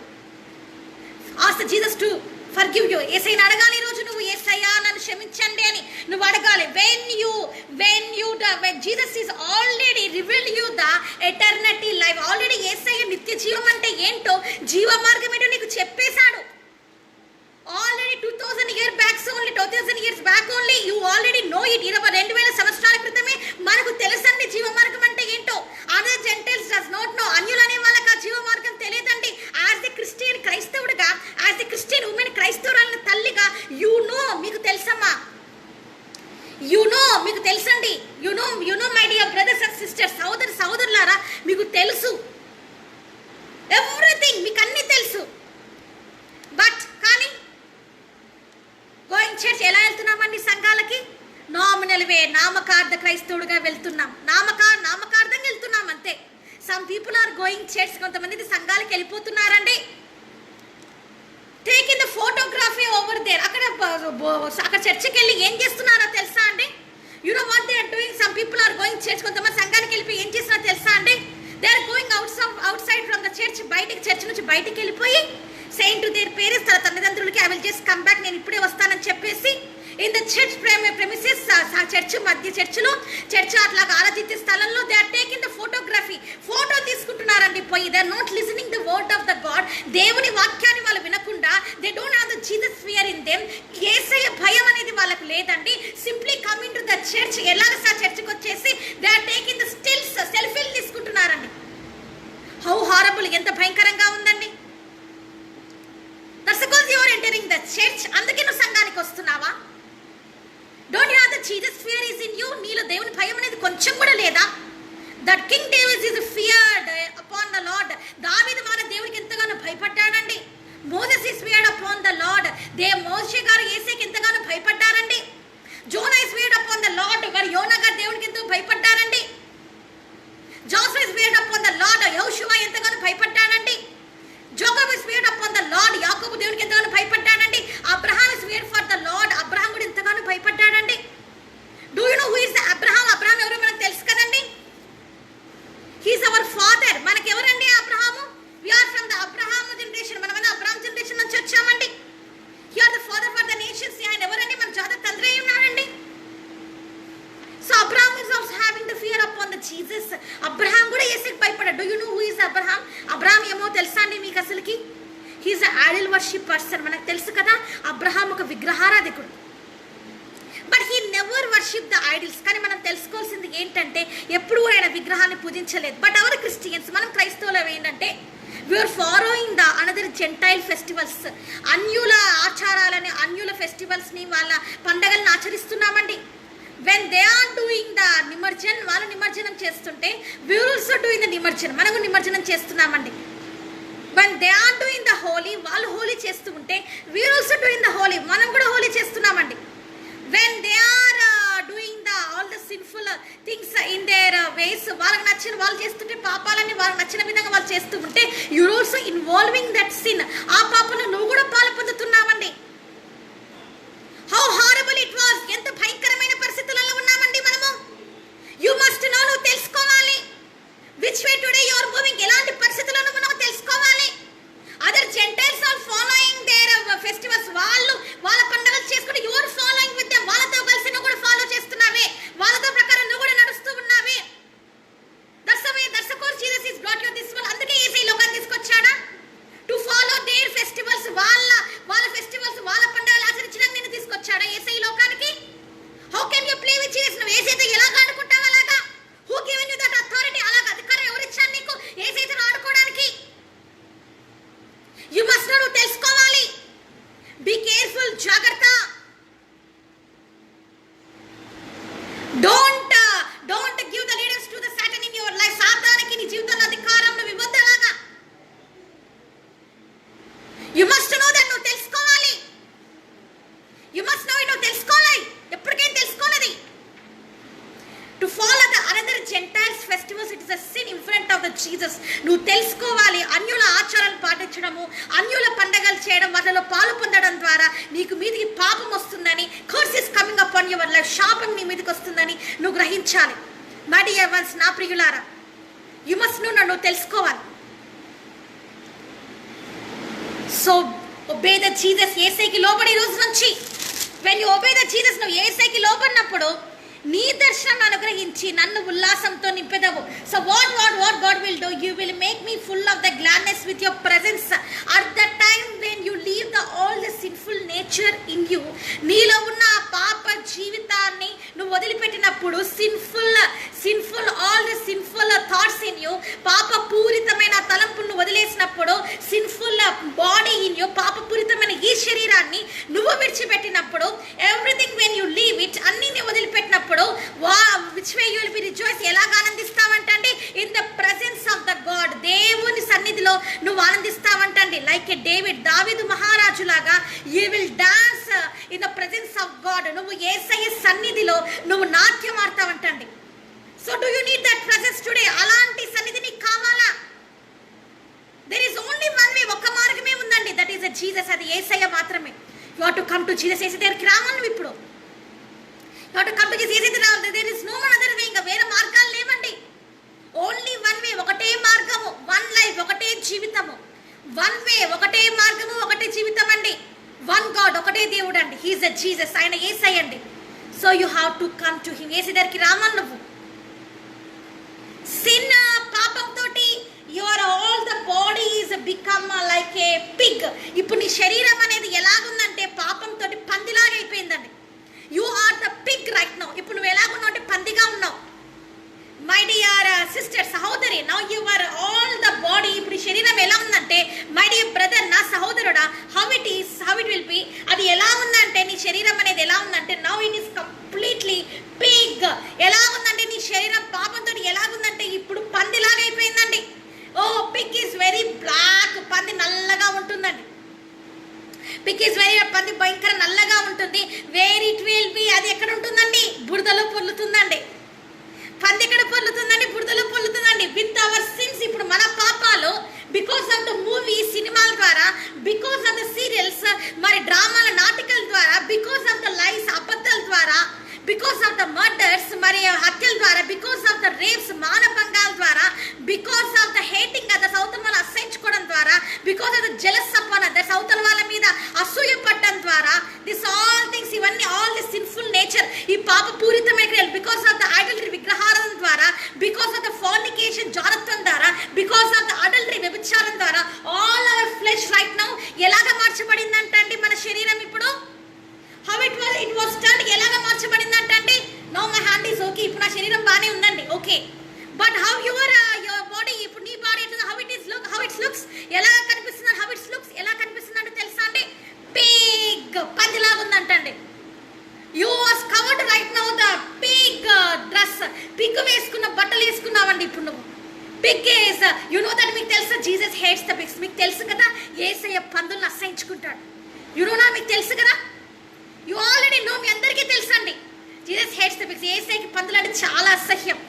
Ask Jesus to forgive you. యేసయ్యని అడగాలి ఈ రోజు నువ్వు, యేసయ్యా నన్ను క్షమించండి అని నువ్వు అడగాలి. when Jesus is already revealed you the eternity life, already యేసయ్య నిత్య జీవం అంటే ఏంటో, జీవ మార్గం ఏంటో నీకు చెప్పేశాడు. Already 2000 years back only you already know it. 2000 సంవత్సరాల క్రితమే మనకు తెలుసండి జీవ మార్గం అంటే ఏంటో. Other gentiles does not know. అన్యులు అనే వాళ్ళకి ఆ జీవ మార్గం తెలియదండి. యాజ్ ది క్రిస్టియన్ క్రైస్తవుడిగా, యాజ్ ది క్రిస్టియన్ ఉమెన్ క్రైస్తవురాలిన తల్లిగా, మీకు తెలుసమ్మా, మీకు తెలుసండి. My dear brothers and sisters, సహోదరులారా, మీకు తెలుసు ఎవ్రీథింగ్, మీకు అన్నీ తెలుసు. బట్ కానీ గోయింగ్ చర్చ్ ఎలా వెళ్తున్నామండి సంఘాలకి? నామినల్వే, నామకార్థ క్రైస్తవుడిగా వెళ్తున్నాం. నామకార్థంగా వెళ్తున్నాం అంతే. Some people are going church, కొంతమంది సంఘాలకి వెళ్ళిపోతున్నారండి. Take in the photography over there. అక్కడ చర్చికి వెళ్ళి ఏం చేస్తున్నారో తెలుసా అండి? What they are doing. Some people are going church, కొంతమంది సంఘానికి వెళ్ళిపోయి ఏం చేస్తున్నారో తెలుసా అండి? They are going outside from the church, church నుంచి బయటికి వెళ్ళిపోయి సెయింట్ టు దేర్ పేరెంట్స్, తన తల్లిదండ్రులకి, I will just come back, నేను ఇప్పుడే వస్తానని చెప్పేసి in the church premises, church అట్లాగా ఆరాధించే స్థలంలో they are taking the photography, photo తీసుకుంటున్నారండి పోయి. They are not listening the word of the God. దేవుని వాక్యాన్ని వాళ్ళు వినకుండా, they don't have the Jesus fear in them. యేసయ్య భయం అనేది వాళ్ళకు లేదండి. Simply coming to the church, ఎలాగ చర్చ్కి వచ్చేసి they are taking the stills, సెల్ఫీలు తీసుకుంటున్నారండి. హౌ హారబుల్, ఎంత భయంకరంగా ఉందండి. That's because you are entering the church. అందుకే నువ్వు సంఘానికి వస్తున్నావా? Don't have the Jesus fear is in you. నీలో దేవుని భయం అనేది కొంచెం కూడా లేదా? That King David is feared upon the Lord. దావీదు మన దేవునికి ఎంతగానో భయపడ్డాడండి. Moses is feared upon the Lord. మోషే గారు యేసేకి ఎంతగానో భయపడ్డారండి. Jonah is feared upon the Lord. మరి యోనా గారు దేవునికి ఎంతో భయపడ్డారండి. Joseph is feared upon the Lord. యోషువ ఎంతగానో భయపడ్డాడండి. Jacob is feared upon the Lord. యాకోబు దేవునికి ఎంతగానో భయపడ్డాడండి. Abraham is feared for the Lord. Abraham కూడా ఎంతగానో భయపడ్డాడండి. Do you know who is the Abraham? Abraham ఎవరో మనకు తెలుసు కదండి. He is our father. మనకి ఎవరండి అబ్రహాము? We are from the Abraham generation. మనమన్నా అబ్రహాం జనరేషన్ నుంచి వచ్చామండి. He are the father for the nations. ఆయన ఎవరండి? మన జాత తండ్రి అయి ఉన్నాడండి. So Abraham is also having the fear upon the Jesus. Abraham కూడా యేసుకి భయపడ్డాడు. Do you know who is Abraham? Abraham ఏమో తెలుసా అండి మీకు అసలుకి? He is idol worship person. మనకు తెలుసు కదా, అబ్రహాం ఒక విగ్రహారాధికుడు. But he never worship the idols. కానీ మనం తెలుసుకోవాల్సింది ఏంటంటే, ఎప్పుడు ఆయన విగ్రహాన్ని పూజించలేదు. బట్ అవర్ క్రిస్టియన్స్, మనం క్రైస్తవులు ఏంటంటే, we are following the another gentile festivals. అన్యుల ఆచారాలని, అన్యుల ఫెస్టివల్స్ని, వాళ్ళ పండగలను ఆచరిస్తున్నామండి. When they are doing the nimajjan, వాళ్ళు నిమజ్జనం చేస్తుంటే వీఆర్ ఆల్సో డూయింగ్ ద నిమజ్జనం, మనము నిమజ్జనం చేస్తున్నామండి. When they are doing the Holi, వాళ్ళు హోలీ చేస్తూ ఉంటే we are also doing the Holi, మనం కూడా హోలీ చేస్తున్నామండి. When they are doing the all the sinful things in their ways, వాళ్ళకి నచ్చిన వాళ్ళు చేస్తుంటే, పాపాలని వాళ్ళకి నచ్చిన విధంగా వాళ్ళు చేస్తూ ఉంటే you're also involving that sin. ఆ పాపను నువ్వు కూడా పాలు పొందుతున్నామండి. How horrible it was. ఎంత భయంకరమైన పరిస్థితులలో ఉన్నామండి మనము. యు మస్ట్ నో, నువ్వు తెలుసుకోవాలి. Which way today you are moving, ఎలాంటి పరిస్థితులను మనం తెలుసుకోవాలి. Other gentiles you must know that. నువ్వు తెలుసుకోవాలి. You must know. నువ్వు తెలుసుకోవాలి. ఎప్పటికైనా తెలుసుకోలేదు. To follow the another gentiles festivals, it is a sin in front of the Jesus. నువ్వు తెలుసుకోవాలి. అన్యుల ఆచారాలు పాటించడము, అన్యుల పండగలు చేయడం, వాటిలో పాలు పొందడం ద్వారా నీకు మీదికి పాపం వస్తుందని, curse is coming upon your life, శాపం నీ మీదకి వస్తుందని నువ్వు గ్రహించాలి. మై డియర్ వన్స్, నా ప్రియులారా, యు మస్ట్ నో. నువ్వు తెలుసుకోవాలి. So obey the Jesus. యేసయ్యకి లోబడి రోజు నుంచి, when you obey the Jesus, నువ్వు యేసయ్యకి లోబడినప్పుడు నీ దర్శనం అనుగ్రహించి నన్ను ఉల్లాసంతో నింపెదవు. So what God will do, you will make me full of the gladness with your presence. At the time when you leave the all the sinful nature in you, నీలో ఉన్న ఆ పాప జీవితాన్ని నువ్వు వదిలిపెట్టినప్పుడు, sinful all the sinful thoughts in you, పాప పూరితమైన తలంపులను వదిలేసినప్పుడు, సిన్ఫుల్ బాడీ ఇన్ యూ, పాపపూరితమైన ఈ శరీరాన్ని నువ్వు విడిచిపెట్టినప్పుడు, everything when you leave it, అన్ని నువ్వు వదిలిపెట్టినప్పుడు, which way you will be rejoice, ఎలాగ ఆనందిస్తావంటండి? In the presence of the God, దేవుని సన్నిధిలో నువ్వు ఆనందిస్తావంటండి. లైక్ ఎ డేవిడ్, దావీదు మహారాజు లాగా you will dance in the presence of God. నువ్వు యేసయ్య సన్నిధిలో నువ్వు నాట్యం ఆడతావంటండి. So do you need that presence today? అలాంటి సన్నిధి నీకు కావాలా? There is only one way, ఒక్క మార్గమే ఉందండి. That is Jesus. అది యేసయ్య మాత్రమే. You have to come to Jesus. యేసయ్య దగ్గరికి రావాలి. ఇప్పుడు you have to come to Jesus. యేసయ్య రావాలి. There is no other way. ఇంకా వేరే మార్గాలు లేవండి. ఓన్లీ వన్ వే, ఒకటే మార్గము, వన్ లైఫ్, ఒకటే జీవితము. వన్ వే, ఒకటే మార్గము, ఒకటే జీవితం అండి. వన్ గాడ్, ఒకటే దేవుడు అండి. He is the Jesus. ఆయన యేసయ్య అండి. So you have to come to him. యేసయ్య దగ్గరికి రావాలి నువ్వు. సిన్, పాపంతో your all the body is become like a pig. ఇప్పుడు నీ శరీరం అనేది ఎలాగుందంటే పాపంతో పందిలాగా అయిపోయిందండి. You are the pig right now. ఇప్పుడు నువ్వు ఎలాగున్నావు అంటే పందిగా ఉన్నావు. మై డియర్ సిస్టర్, సహోదరి, now your all the body, ఇప్పుడు శరీరం ఎలా ఉందంటే, మై డియర్ బ్రదర్, నా సహోదరుడా, హౌ ఇట్ విల్ బి, అది ఎలా ఉందంటే, నీ శరీరం అనేది ఎలా ఉందంటే, now it is completely Pig. ఎలా ఉందంటే నీ శరీరం పాపంతో ఎలాగుందంటే ఇప్పుడు పందిలాగా అయిపోయిందండి. ఓ, పిగ్ ఈజ్ వెరీ బ్లాక్. పంది నల్లగా ఉంటుందండి. పిగ్ ఈజ్ వెరీ, పంది భయంకర నల్లగా ఉంటుంది. వేర్ ఇట్ విల్ బి, అది ఎక్కడ ఉంటుందండి? బురదలో పొర్లుతుందండి. పంది ఎక్కడ పొర్లుతుందండి? బురదలో పొర్లుతుందండి. విత్ అవర్ సిన్స్, ఇప్పుడు మన పాపాలు, బికాస్ ఆఫ్ ద మూవీ, సినిమాల ద్వారా, బికాస్ ఆఫ్ ద సీరియల్స్, మరి డ్రామాల, నాటకాల ద్వారా, బికాస్ ఆఫ్ ద లైస్, అబద్ధాల ద్వారా, బికాస్ ఆఫ్ ద మర్డర్స్, మరి హత్యల ద్వారా, బికాస్ ఆఫ్ ద రేప్స్, మానభంగాల ద్వారా, because of the hating others, అవతల వాళ్ళు అసహించుకోవడం ద్వారా, because of the jealous upon others, అవతల వాళ్ళ మీద అసూయ పడడం ద్వారా, దిస్ ఆల్ థింగ్స్, ఇవన్నీ ఆల్ ది సిన్ఫుల్ నేచర్, ఈ పాప పూరితమైన క్రియలు, బికాస్ ఆఫ్ ద ఐడల్టరీ, విగ్రహారాధన ద్వారా, బికాస్ ఆఫ్ ద ఫార్నికేషన్, జారత్వం ద్వారా, బికాస్ ఆఫ్ ద అడల్టరీ, వ్యభిచారం ద్వారా, all our flesh right now ఎలాగా మార్చబడిందంటండి మన శరీరం ఇప్పుడు? హౌ ఇట్ వాస్ టర్న్డ్, ఎలాగా మార్చబడిందంటే, now my hand is okay, ఇప్పుడు నా శరీరం బాగానే ఉందండి, okay. But how your body, ఇప్పుడు నీ బాడీ ఎట్లా, హౌ ఇట్స్ లుక్స్, ఎలా కనిపిస్తుంది, హౌ ఇట్స్ లుక్స్ ఎలా కనిపిస్తుంది అంటే తెలుసా అండి? పిగ్, పందిలాగా ఉందంటండి. You was covered right now the pig dress. Pig వేసుకున్న బట్టలు వేసుకున్నావండి ఇప్పుడు నువ్వు. Pig is, you know that, మీకు తెలుసా జీసస్ హేట్స్ ద పిగ్స్. మీకు తెలుసు కదా యేసయ్య పందులను అసహించుకుంటాడు. యు నో నా, మీకు తెలుసు కదా. యు ఆల్రెడీ నో, మీ అందరికీ తెలుసండి. Jesus hates the pigs. యేసయ్యకి పందులు అంటే చాలా అసహ్యం.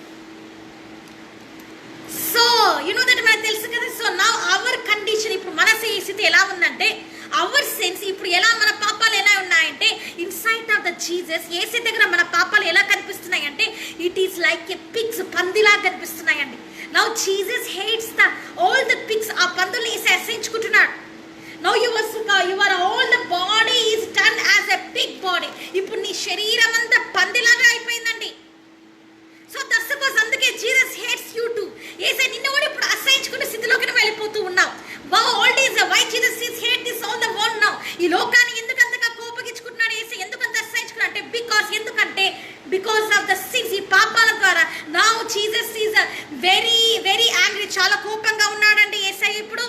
సో యు నో దట్, మనకు తెలుసు కదా. సో నౌ అవర్ కండిషన్, ఇప్పుడు మన స్థితి ఎలా ఉందంటే, అవర్ సెన్స్ ఇప్పుడు ఎలా, మన పాపాలు ఎలా ఉన్నాయంటే, ఇన్సైట్ ఆఫ్ ద జీసస్, యేసయ్య దగ్గర మన పాపాలు ఎలా కనిపిస్తున్నాయి అంటే, it is like a pigs, పందిలా కనిపిస్తున్నాయండి. Now Jesus hates the all the pigs. ఆ పందుల్ని యేసయ్య అసహించుకుంటున్నాడు. Now your all the body is turn as a pig body. ఇప్పుడు నీ శరీరం అంతా పందిలాగా అయిపోయిందండి. సో దర్శకోస్, అందుకే జీసస్ హేట్స్ యూ టు. యేసయ్య నిన్ను కూడా ఇప్పుడు అసహించుకునే స్థితిలోకి వెళ్ళిపోతూ ఉన్నావు. All days why Jesus is hate this all the world now. ఈ లోకాన్ని ఎందుకు అంతగా కోపగించుకుంటున్నాడు యేసయ్య, ఎందుకు అంత అసహించుకున్నాడు అంటే, బికాస్ ఆఫ్ ద సిన్స్, ఈ పాపాల ద్వారా. Now Jesus is very very angry, చాలా కోపంగా ఉన్నాడండి యేసయ్య ఇప్పుడు.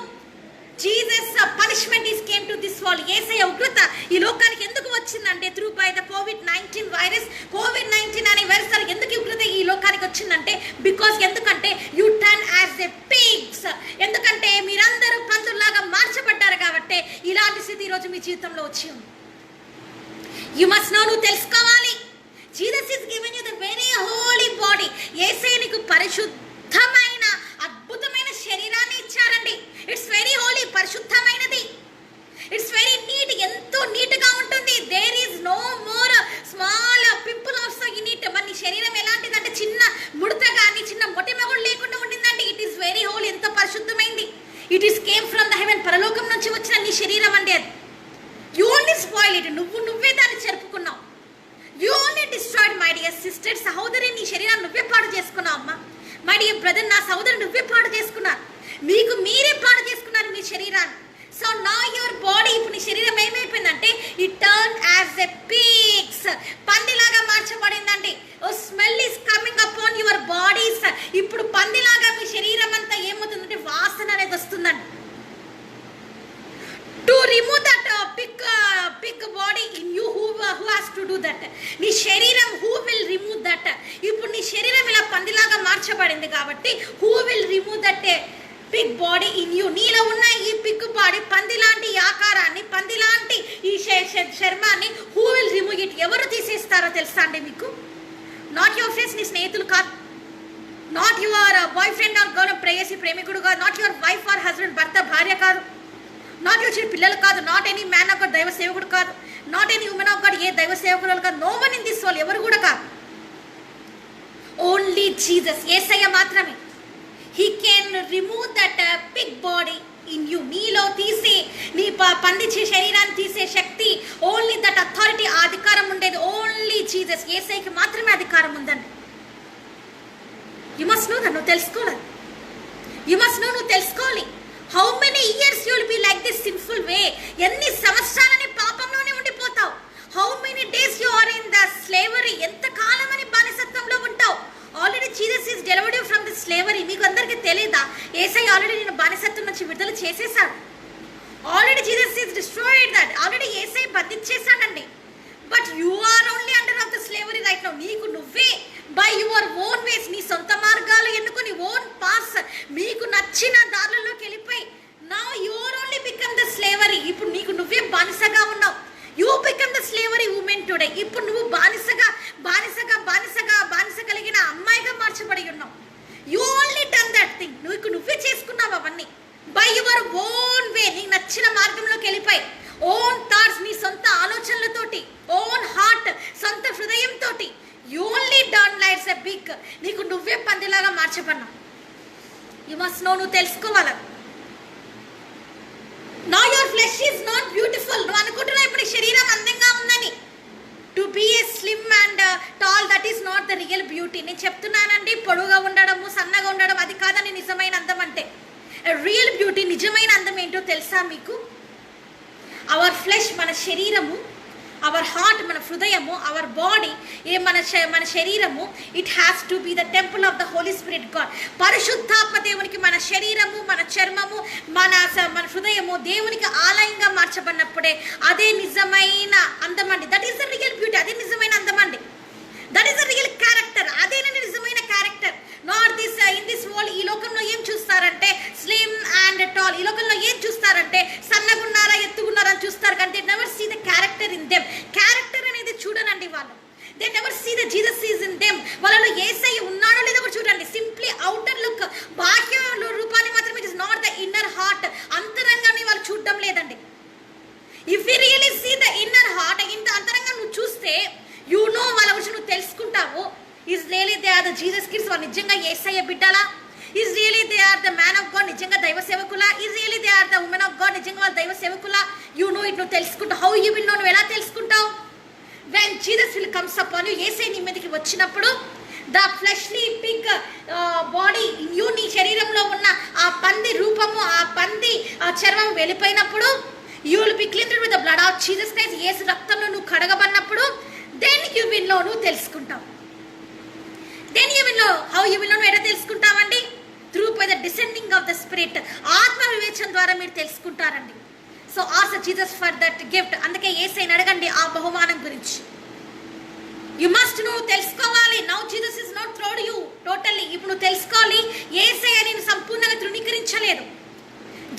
Jesus punishment is came to this world. యేసయ్య ఉగ్రత ఈ లోకానికి ఎందుకు వచ్చిందంటే, త్రూ బై ద కోవిడ్-19 వైరస్. కోవిడ్-19 అనే వైరస్ ఎందుకు ఉగ్రత ఈ లోకానికి వచ్చిందంటే, బికాస్ ఎందుకంటే you turn as a pigs. ఎందుకంటే మీరందరూ పందుల్లాగా మార్చబడ్డారు కాబట్టి కాబట్టే ఇలాంటి స్థితి ఈరోజు మీ జీవితంలో వచ్చి ఉంది. యు మస్ట్ నో, నువ్వు తెలుసుకోవాలి. Jesus is given you the very holy body. Yesayya నీకు పరిశుద్ధమైన అద్భుతమైన శరీరాన్ని ఇచ్చారండి. ఇట్స్ వెరీ హోలీ, పరిశుద్ధమైనది. ఇట్స్ వెరీ నీట్, ఎంతో నీట్గా ఉంటుంది. There is no more small pimple also in it. మరి నీ శరీరం ఎలాంటిదంటే చిన్న ముడత కానీ చిన్న మొటిమగుడు లేకుండా ఉండిందండి. ఇట్ ఈస్ వెరీ హోలీ, ఎంతో పరిశుద్ధమైంది. It is came from the heaven, పరలోకం నుంచి వచ్చిన నీ శరీరం అండి అది. యూ ఓన్లీ స్పాయిల్ ఇట్, నువ్వే దాన్ని చెరుపుకున్నావు. You only destroyed. My dear sister, సహోదరి, నీ శరీరాన్ని నువ్వే పాడు చేసుకున్నావు అమ్మా. మై డియర్ బ్రదర్, నా సహోదరు నువ్వే పాడు చేసుకున్నారు. మీకు మీరే పాడు చేసుకున్నారు మీ శరీరాన్ని. సో నా యువర్ బాడీ, ఇప్పుడు నీ శరీరం ఏమైపోయిందంటే it turn as a pigs, పందిలాగా మార్చబడిందండి. Oh smell is coming upon your bodies. ఇప్పుడు పందిలాగా మీ శరీరం అంతా ఏమవుతుందంటే వాసన అనేది వస్తుందండి. To remove that pig body in you, who has to do that? నీ శరీరం, హూ విల్ రిమూవ్ దట్? ఇప్పుడు నీ శరీరం ఇలా పందిలాగా మార్చబడింది కాబట్టి who will remove that pig body in you? నీలో ఉన్న ఈ పిగ్ బాడీ, పంది లాంటి ఆకారాన్ని, పంది లాంటి ఈ చర్మాన్ని హూ విల్ రిమూవ్ ఇట్? ఎవరు తీసేస్తారో తెలుసా అండి మీకు? నాట్ యువర్ ఫ్రెండ్స్, నీ స్నేహితులు కాదు. Not your boyfriend or girl, ప్రేయసి ప్రేమికుడు కాదు. Not your wife or husband, భర్త భార్య కాదు. నాట్ యువర్ చిన్న పిల్లలు కాదు. Not any man of God, దైవ సేవకుడు కాదు. Not any women of God, ఏ దైవ సేవకుడు కాదు. No one in this world, ఎవరు కూడా కాదు. ఓన్లీ జీసస్, యేసయ్య మాత్రమే. He can remove that big body in you. నీలో తీసే, నీ పంది శరీరాన్ని తీసే శక్తి, ఓన్లీ దట్ అథారిటీ, ఆ అధికారం ఉండేది ఓన్లీ జీసస్. యేసయ్యకి మాత్రమే అధికారం ఉందండి. యు మస్ట్ నో దట్, నువ్వు తెలుసుకోవాలి. యు మస్ట్ నో, నువ్వు తెలుసుకోవాలి. How many years you will be like this sinful way? ఎన్ని సంవత్సరాలని పాపంలోనే ఉండిపోతావు? How many days you are in the slavery? ఎంత కాలమని బానిసత్వంలో ఉంటావు? Already Jesus is delivered you from the slavery. మీకు అందరికీ తెలియదా? యేసయ్య ఆల్రెడీ నేను బానిసత్వం నుంచి విడుదల చేసేసాడు. Already Jesus is destroyed that. Already Yesayya బంధించేశాడండి. But you are only under of the slavery right now. నీకు నువ్వే బై యువర్ ఓన్ వేస్, నీ సొంత మార్గాలు ఎన్నుకొని, ఓన్ పాస్, మీకు నచ్చిన దారులలోకి వెళ్ళిపోయి, now you are only become the slavery. ఇప్పుడు నీకు నువ్వే బానిసగా ఉన్నావు. You become the slavery women today. ఇప్పుడు నువ్వు బానిసగా కలిగిన అమ్మాయిగా మార్చబడి ఉన్నావు. You only done that thing. నువ్వే చేసుకున్నావు అవన్నీ బై యువర్ ఓన్ వే. నీకు నచ్చిన మార్గంలోకి వెళ్ళిపోయి, ఓన్ థాట్స్, నీ సొంత ఆలోచనలతోటి, ఓన్ హార్ట్, సొంత హృదయంతో యూ ఓన్లీ డన్ లైట్స్ ఎ బిగ్. నీకు నువ్వే పందిలాగా మార్చబడినావు. యు మస్ట్ నో, నువ్వు తెలుసుకోవాలి. Now your flesh is not beautiful. నువ్వు అనుకుంటున్నావు ఇప్పుడు శరీరం అందంగా ఉందని. To be a slim and tall, that is not the real beauty. నేను చెప్తున్నానండి, పొడుగా ఉండడము, సన్నగా ఉండడం అది కాదని నిజమైన అందం అంటే. రియల్ బ్యూటీ, నిజమైన అందం ఏంటో తెలుసా మీకు? అవర్ ఫ్లెష్, మన శరీరము, అవర్ హార్ట్, మన హృదయము, అవర్ బాడీ, మన శరీరము, it has to be the temple of the Holi spirit God. పరిశుద్ధాత్మ దేవునికి మన శరీరము, మన చర్మము, మన హృదయము దేవునికి ఆలయంగా మార్చబడినప్పుడే అదే నిజమైన అందం అండి. That is the real beauty. అదే నిజమైన అందం అండి. That is the real character. అదేనండి నిజమైన character. Not this in this world. ఈ లోకంలో ఏం చూస్తారంటే స్లిమ్ అండ్ టాల్. ఈ లోకంలో ఏం చూస్తారంటే సన్నగున్నారా, ఎత్తుగున్నారా అని చూస్తారు, కానీ they never see the character in them. Character అనేది చూడనండి వాళ్ళు. They never see the Jesus is in them. వాళ్ళలో యేసయ్య ఉన్నాడో లేదో కూడా చూడండి. సింప్లీ అవుటర్ లుక్, బాహ్య రూపాన్ని మాత్రమే, it is not the inner heart. అంతరంగాన్ని వాళ్ళు చూడడం లేదండి. If you really see the inner heart, ఇంత అంతరంగా నువ్వు చూస్తే యు నో వాళ్ళ గురించి నువ్వు తెలుసుకుంటావు. Is really they are the Jesus kids. వాళ్ళు నిజంగా యేసయ్య బిడ్డలా? Is really they are the man of God, నిజంగా దైవ సేవకులా? Is really they are the women of God, నిజంగా వాళ్ళు దైవ సేవకులా? యు నో ఇట్, నువ్వు తెలుసుకుంటావు. హౌ యూ విల్ నో, నువ్వు ఎలా తెలుసుకుంటావు? When Jesus will comes upon you, యేసయ్య నీ మీదకి వచ్చినప్పుడు, the fleshly pig body in you, నీ శరీరంలో ఉన్న ఆ పంది రూపము, ఆ పంది చర్మం వెళ్ళిపోయినప్పుడు, you will be cleaned with the blood of Jesus Christ. యేసు రక్తంలో నువ్వు కడగబడినప్పుడు, దెన్ యూ విల్ నో, నువ్వు తెలుసుకుంటావు. Then you will know. How you will know, నువ్వు ఎలా తెలుసుకుంటావండి? Through by the descending of the spirit. ఆత్మ వివేచన ద్వారా మీరు తెలుసుకుంటారండి. So ask Jesus for that gift. అందుకే యేసయ్యని అడగండి ఆ బహుమానం గురించి. యు మస్ట్ నో, తెలుసుకోవాలి. Now Jesus is not throwed you totally. ఇప్పుడు నువ్వు తెలుసుకోవాలి, యేసయ్య నేను సంపూర్ణంగా తృణీకరించలేదు.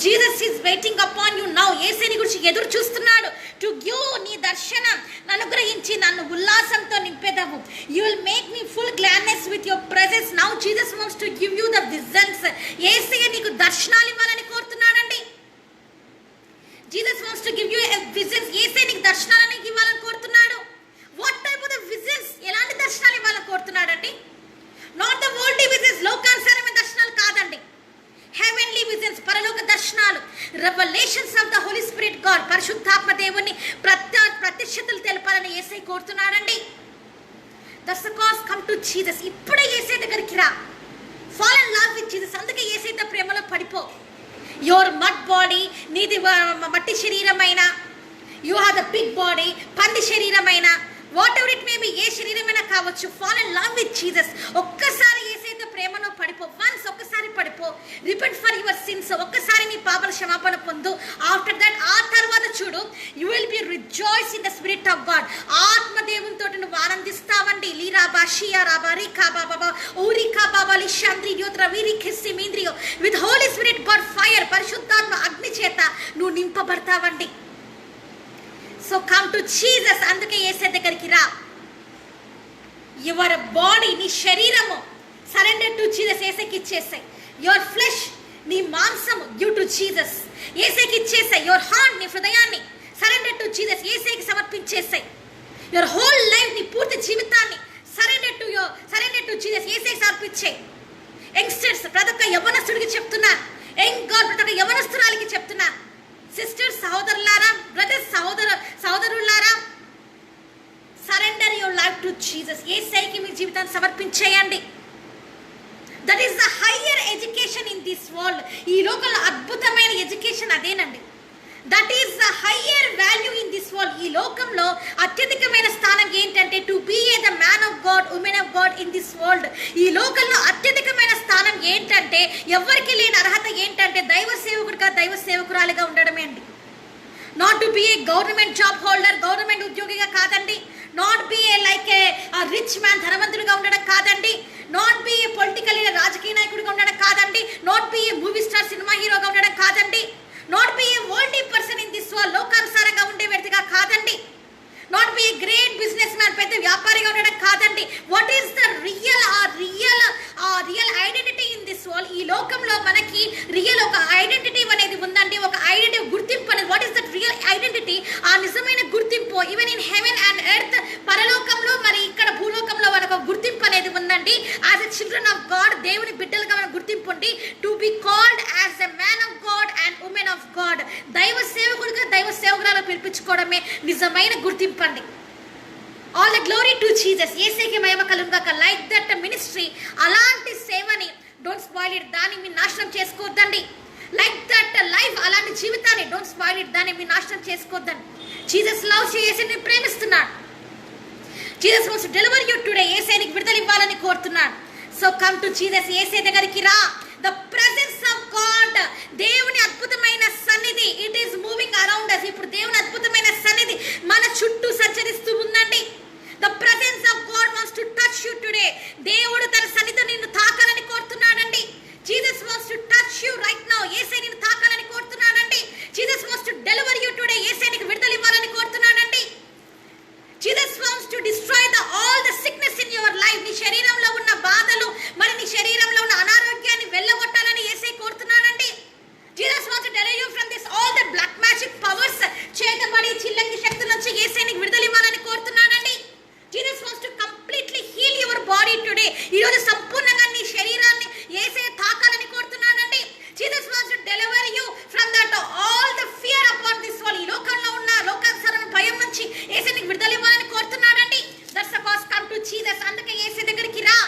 Jesus is waiting upon you now. Yesayya ఎదురు చూస్తున్నాడు. టు గివ్, నీ దర్శనం అనుగ్రహించి నన్ను ఉల్లాసంతో నింపేదవు. You will make me full gladness with your presence. Now Jesus wants to give you the visions. Yesayya నీకు దర్శనాలు ఇవ్వాలని కోరుతున్నాడండి. Jesus wants to give you a visions. Yesayya నీకు దర్శనాలను ఇవ్వాలని కోరుతున్నాడు. What type of the visions, ఎలాంటి దర్శనాలు ఇవ్వాలని కోరుతున్నాడండి? నాట్ ద వరల్డ్లీ విజన్స్, లోకానుసారమైన దర్శనాలు కాదండి. హెవెన్లీ విజన్స్, పరలోక దర్శనాలు. Revolutions of the Holi spirit God, పరిశుద్ధాత్మ దేవుని ప్రత్యక్షతలు తెలపాలని యేసయ్య కోరుతున్నాడండి. That's the cause, come to Jesus. ఇప్పుడే యేసయ్య దగ్గరికి రా. Fall in love with Jesus. అందుకే యేసయ్య ప్రేమలో పడిపో. యువర్ మడ్ బాడీ, నీది మట్టి శరీరమైన, you have the big body, పంది శరీరమైన, whatever it may be, ఏ శరీరమైనా కావచ్చు. Fall in love with Jesus. ఒక్కసారి యేసయ్యతో ప్రేమలో పడిపో. వన్స్, ఒక్కసారి పడిపో. Repent for your sins. ఒక్కసారి నీ పాపల క్షమాపణ పొందు. ఆఫ్టర్ దట్, ఆ తర్వాత చూడు, you will be rejoice in the spirit of God. ఆత్మదేవునితో నువ్వు ఆనందిస్తావండి. లీరా బాషియా రాబా రీకా బాబా ఊరికా బాబా లిషాంద్రి యోత్ర వీరి ఖిస్సి మీంద్రియో with holy spirit God fire, పరిశుద్ధాత్మ అగ్ని చేత నువ్వు నింపబడతావండి. So come to Jesus. అందుకే యేసయ్య దగ్గరికి రా. యువర్ బాడీ, నీ శరీరము సరెండర్ టు జీసస్. యేసయ్యకి ఇచ్చేసాయి. యువర్ ఫ్లెష్, నీ మాంసము, గివ్ టు జీసస్. యేసయ్యకి ఇచ్చేసాయి. యువర్ హార్ట్, నీ హృదయాన్ని సరెండర్ టు జీసస్. యేసయ్యకి సమర్పించేసాయి. యువర్ హోల్ లైఫ్, నీ పూర్తి జీవితాన్ని సరెండర్ టు జీసస్. యేసయ్యకి సమర్పించేయి. యంగ్స్టర్స్, ప్రతి ఒక్క యవనస్తుడికి చెప్తున్నా. యంగ్ గాడ్, ప్రతి ఒక్క యవనస్తురాలికి చెప్తున్నా. సిస్టర్స్, సహోదరులారా, బ్రదర్స్, సహోదరులారా, surrender your life to Jesus. యేసయ్యకి మీ జీవితాన్ని సమర్పించేయండి. That is the higher education in this world. ఈ లోకంలో అద్భుతమైన ఎడ్యుకేషన్ అదేనండి. That is the higher value in this world. ఈ లోకంలో అత్యధికమైన స్థానం ఏంటంటే to be a the man of God, women of God in this world. ఈ లోకంలో అత్యధికమైన స్థానం ఏంటంటే, ఎవరికి లేని అర్హత ఏంటంటే దైవ సేవకుడిగా, దైవ సేవకురాలిగా ఉండడమే అండి. Not to be a government job holder, government ఉద్యోగిగా కాదండి. Not be a like a rich man, ధనవంతుడిగా ఉండడం కాదండి. నాట్ బీ ఏ పొలిటికల్ రాజకీయ నాయకుడిగా ఉండడం కాదండి. Not be a movie star, cinema హీరోగా ఉండడం కాదండి. Not be a worldly person in this world, లోకానుసారంగా ఉండే వ్యక్తిగా కాదండి. Not be a great businessman, పెద్ద వ్యాపారిగా ఉండడం కాదండి. What is the real identity in this world? ఈ లోకంలో మనకి రియల్ ఒక ఐడెంటిటీ అనేది ఉందండి. ఒక ఐడెంటిటీ, గుర్తింపు అనేది. What is that real identity? ఆ నిజమైన గుర్తింపు even in heaven and earth, పరలోకంలో మరి ఇక్కడ భూలోకంలో మనకు గుర్తింపు అనేది ఉందండి. As a children of God, దేవుని బిడ్డలుగా మన గుర్తింపు ఉంది. To be called as a man of God and women of God. దైవ సేవకుడిగా, దైవ సేవకురాలుగా పిలిపించుకోవడమే నిజమైన గుర్తింపు అండి. All the glory to Jesus. యేసయ్యకి మహిమ కలుగుగాక. లైక్ దట్ మినిస్ట్రీ, అలాంటి సేవని డోంట్ స్పాయిల్ ఇట్, దాన్ని మీరు నాశనం చేసుకోవద్దండి. లైక్ దట్ లైఫ్, అలాంటి జీవితాన్ని డోంట్ స్పాయిల్ ఇట్, దాన్ని మీరు నాశనం చేసుకోవద్దండి. Jesus loves you. యేసయ్యని ప్రేమిస్తున్నాడు. Jesus wants to deliver you today. యేసయ్యకి విడుదల ఇవ్వాలని కోరుతున్నాడు. So come to Jesus. యేసయ్య దగ్గరికి రా. ద ప్రెజెన్స్ ఆఫ్ గాడ్, దేవుని అద్భుతమైన సన్నిధి, it is moving around us. ఇప్పుడు దేవుని అద్భుతమైన సన్నిధి మన చుట్టూ సంచరిస్తూ ఉందండి. The presence of God wants to touch you today. దేవుడు తన సన్నిధితో నిన్ను తాకాలని కోరుతున్నాడండి. Jesus wants to touch you right now. Yesayya నిన్ను తాకాలని కోరుతున్నాడండి. Jesus wants to deliver you today. యేసయ్యకి విడుదల ఇవ్వాలని కోరుతున్నాడండి. Jesus wants to destroy all the sickness in your life. నీ శరీరంలో ఉన్న బాధలు, మరి నీ శరీరంలో ఉన్న అనారోగ్యాన్ని వెళ్ళగొట్టాలని యేసయ్య కోరుతున్నాడండి. Jesus wants to deliver you from this all the black magic powers, చేతబడి చిల్లంగి శక్తుల నుంచి యేసయ్యకి విడుదల ఇవ్వాలని కోరుతున్నాడండి. Jesus wants to completely heal your body today. ఈ రోజు సంపూర్ణంగా నీ శరీరాన్ని యేసయ్య తాకాలని కోరుతున్నాడండి. Jesus wants to deliver you from that all the fear upon this world. ఈ లోకంలో ఉన్న లోకానుసారమైన భయం నుంచి యేసయ్యకి విడుదల ఇవ్వాలని కోరుతున్నాడండి. That's the cause, come to Jesus. అందుకే యేసయ్య దగ్గరికి రా.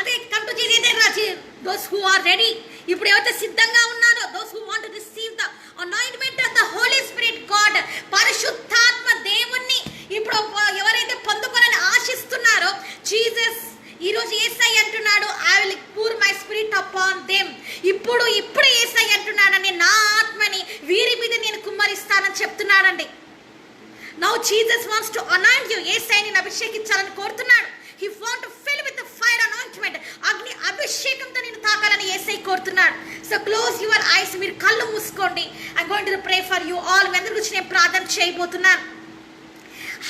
అదే కమ్ టు జీసస్ దగ్గర రా. దోస్ హూ ఆర్ రెడీ, ఇప్పుడు ఎవరైతే సిద్ధంగా ఉన్నారో, those who want to receive the anointment of the Holi spirit God, పరిశుద్ధాత్మ దేవుణ్ణి ఇప్పుడు ఎవరైతే పొందుకోవాలని ఆశిస్తున్నారో, జీసస్ ఈ రోజు యేసయ్య అంటున్నాడు, I will pour my spirit upon them. ఇప్పుడు యేసయ్య అంటున్నాడండి, నా ఆత్మని వీరి మీద నేను కుమ్మరిస్తానని చెప్తున్నాడండి. Now Jesus wants to anoint you. యేసయ్యని అభిషేకించాలని కోరుతున్నాడు. He want to fill with the fire. Fire anointment, అగ్ని అభిషేకంతో నేను తాకాలని యేసయ్య కోరుతున్నాడు. సో క్లోజ్ యువర్ ఐస్, మీరు కళ్ళు మూసుకోండి. I going to pray for you all. మీ అందరి గురించి నేను ప్రార్థన చేయబోతున్నాను.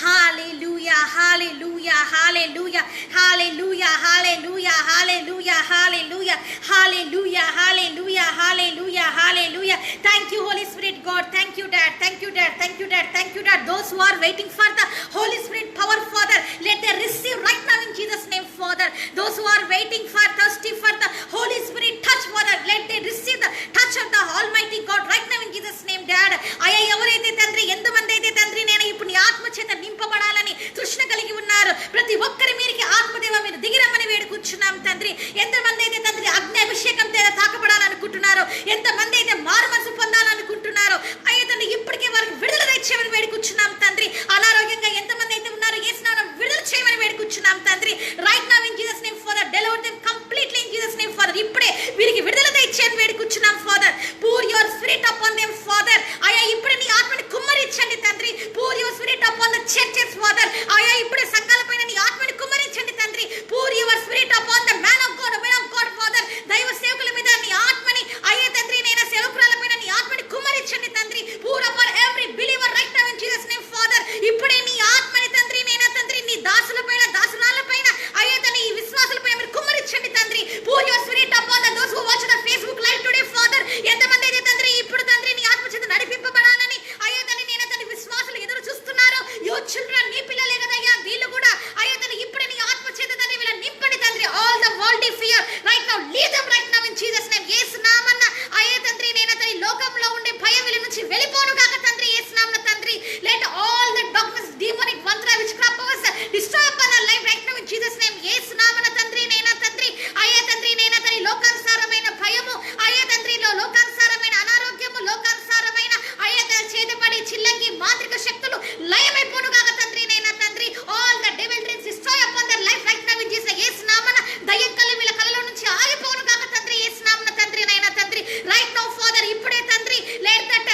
Hallelujah, hallelujah, hallelujah, hallelujah, hallelujah, hallelujah, hallelujah, hallelujah, hallelujah, hallelujah, hallelujah. Thank you, Holy Spirit God. Thank you, Dad. Thank you, Dad. Thank you, Dad. Thank you, Dad. Those who are waiting for the Holy Spirit power, Father, let them receive right now in Jesus' name, Father. Those who are waiting for, thirsty for the Holy Spirit touch, Father, let them receive the touch of the Almighty God right now in Jesus' name, Dad. అయ్యా, ఎవరైతే తండ్రి, ఎంతమంది అయితే తండ్రి నేను ఇప్పుడు నీ ఆత్మ చేత నింపబడాలని తృష్ణ కలిగి ఉన్నారు, ప్రతి ఒక్కరి మీరికి ఆత్మదేవ మీరు దిగిరమ్మని వేడుకుంటున్నాం తండ్రి. ఎంతమంది అయితే తండ్రి అగ్ని అభిషేకం తాకబడాలనుకుంటున్నారు, ఎంతమంది అయితే మారు మనసు పొందాలనుకుంటున్నారు, అయ్యా తండ్రి ఇప్పటికే వారికి విడుదల తెచ్చేయమని వేడుకుంటున్నాం తండ్రి. అనారోగ్యంగా ఎంతమంది అయితే ఉన్నారు, యేసునామమున విడుదల చేయమని వేడుకుంటున్నాం తండ్రి. Right now in Jesus name father, deliver them completely in Jesus name father. ఇప్పుడే వీరికి విడుదల తెచ్చేయమని వేడుకుంటున్నాం father. Poor your spirit upon them father. అయ్యా ఇప్పుడే నీ ఆత్మని కుమ్మరించండి తండ్రి. Poor your spirit upon the churches father. అయ్యా ఇప్పుడే సంఘాలపైన నీ ఆత్మని కుమ్మరించండి తండ్రి. Poor your spirit upon the man of God, men of God father. దైవ సేవకుల మీద నీ ఆత్మని, అయ్యా తండ్రి నేను సేవకురాలపైన నీ ఆత్మని కుమ్మరించండి తండ్రి. Poor upon every believer right now in Jesus name father. ఇప్పుడే నీ ఆత్మని తండ్రి నేను తండ్రి నీ దాసులపైన, దాసురాలపైన, అయ్యా తండ్రి ఈ విశ్వాసులపైన మీరు కుమ్మరించండి తండ్రి. Poor your spirit upon the those who watch the Facebook live today father. ఎంతమంది అయితే తండ్రి ఇప్పుడు తండ్రి నీ ఆత్మ చేత నడిపింపబడాలని, అయ్యా తండ్రి నేను తండ్రి విశ్వాసులు ఎదురు చూస్తున్నారు. యువర్ చిల్డ్రన్ నీ పిల్లలే కదయ్యా, వీళ్ళు కూడా అయ్యా తండ్రి ఇప్పుడే నీ ఆత్మ చేత తండ్రి వీళ్ళని నింపండి తండ్రి. All the world fear right now leave them right now in Jesus name. యేసు నామమున అయ్యా తండ్రి నేను తండ్రి లోకంలో ఉండే భయం వీళ్ళ నుంచి వెళ్ళిపోను గాక తండ్రి. యేసు నామమున తండ్రి let all the darkness, demonic మంత్ర, witchcraft powers destroy upon our life right now in Jesus name. యేసు నామమున తండ్రి నేను తండ్రి అయ్యా తండ్రి నేను తండ్రి లోకానుసారమైన భయము, అయ్యా తండ్రిలో లోకానుసారమైన అనారోగ్యము, లోకానుసారమైన అయ్యా చేతపడి చిల్లంగి మాంత్రిక శక్తులు లయమైపోను గాక తండ్రి నేను తండ్రి. All the devil dreams destroy upon their life right now in Jesus. Yesu నామమున దయ్యం కళ్ళు వీళ్ళ కళ్ళలో నుంచి ఆగిపోను గాక తండ్రి. యేసు నామమున తండ్రి నేను తండ్రి రైట్ నౌ ఫాదర్ ఇప్పుడే తండ్రి let that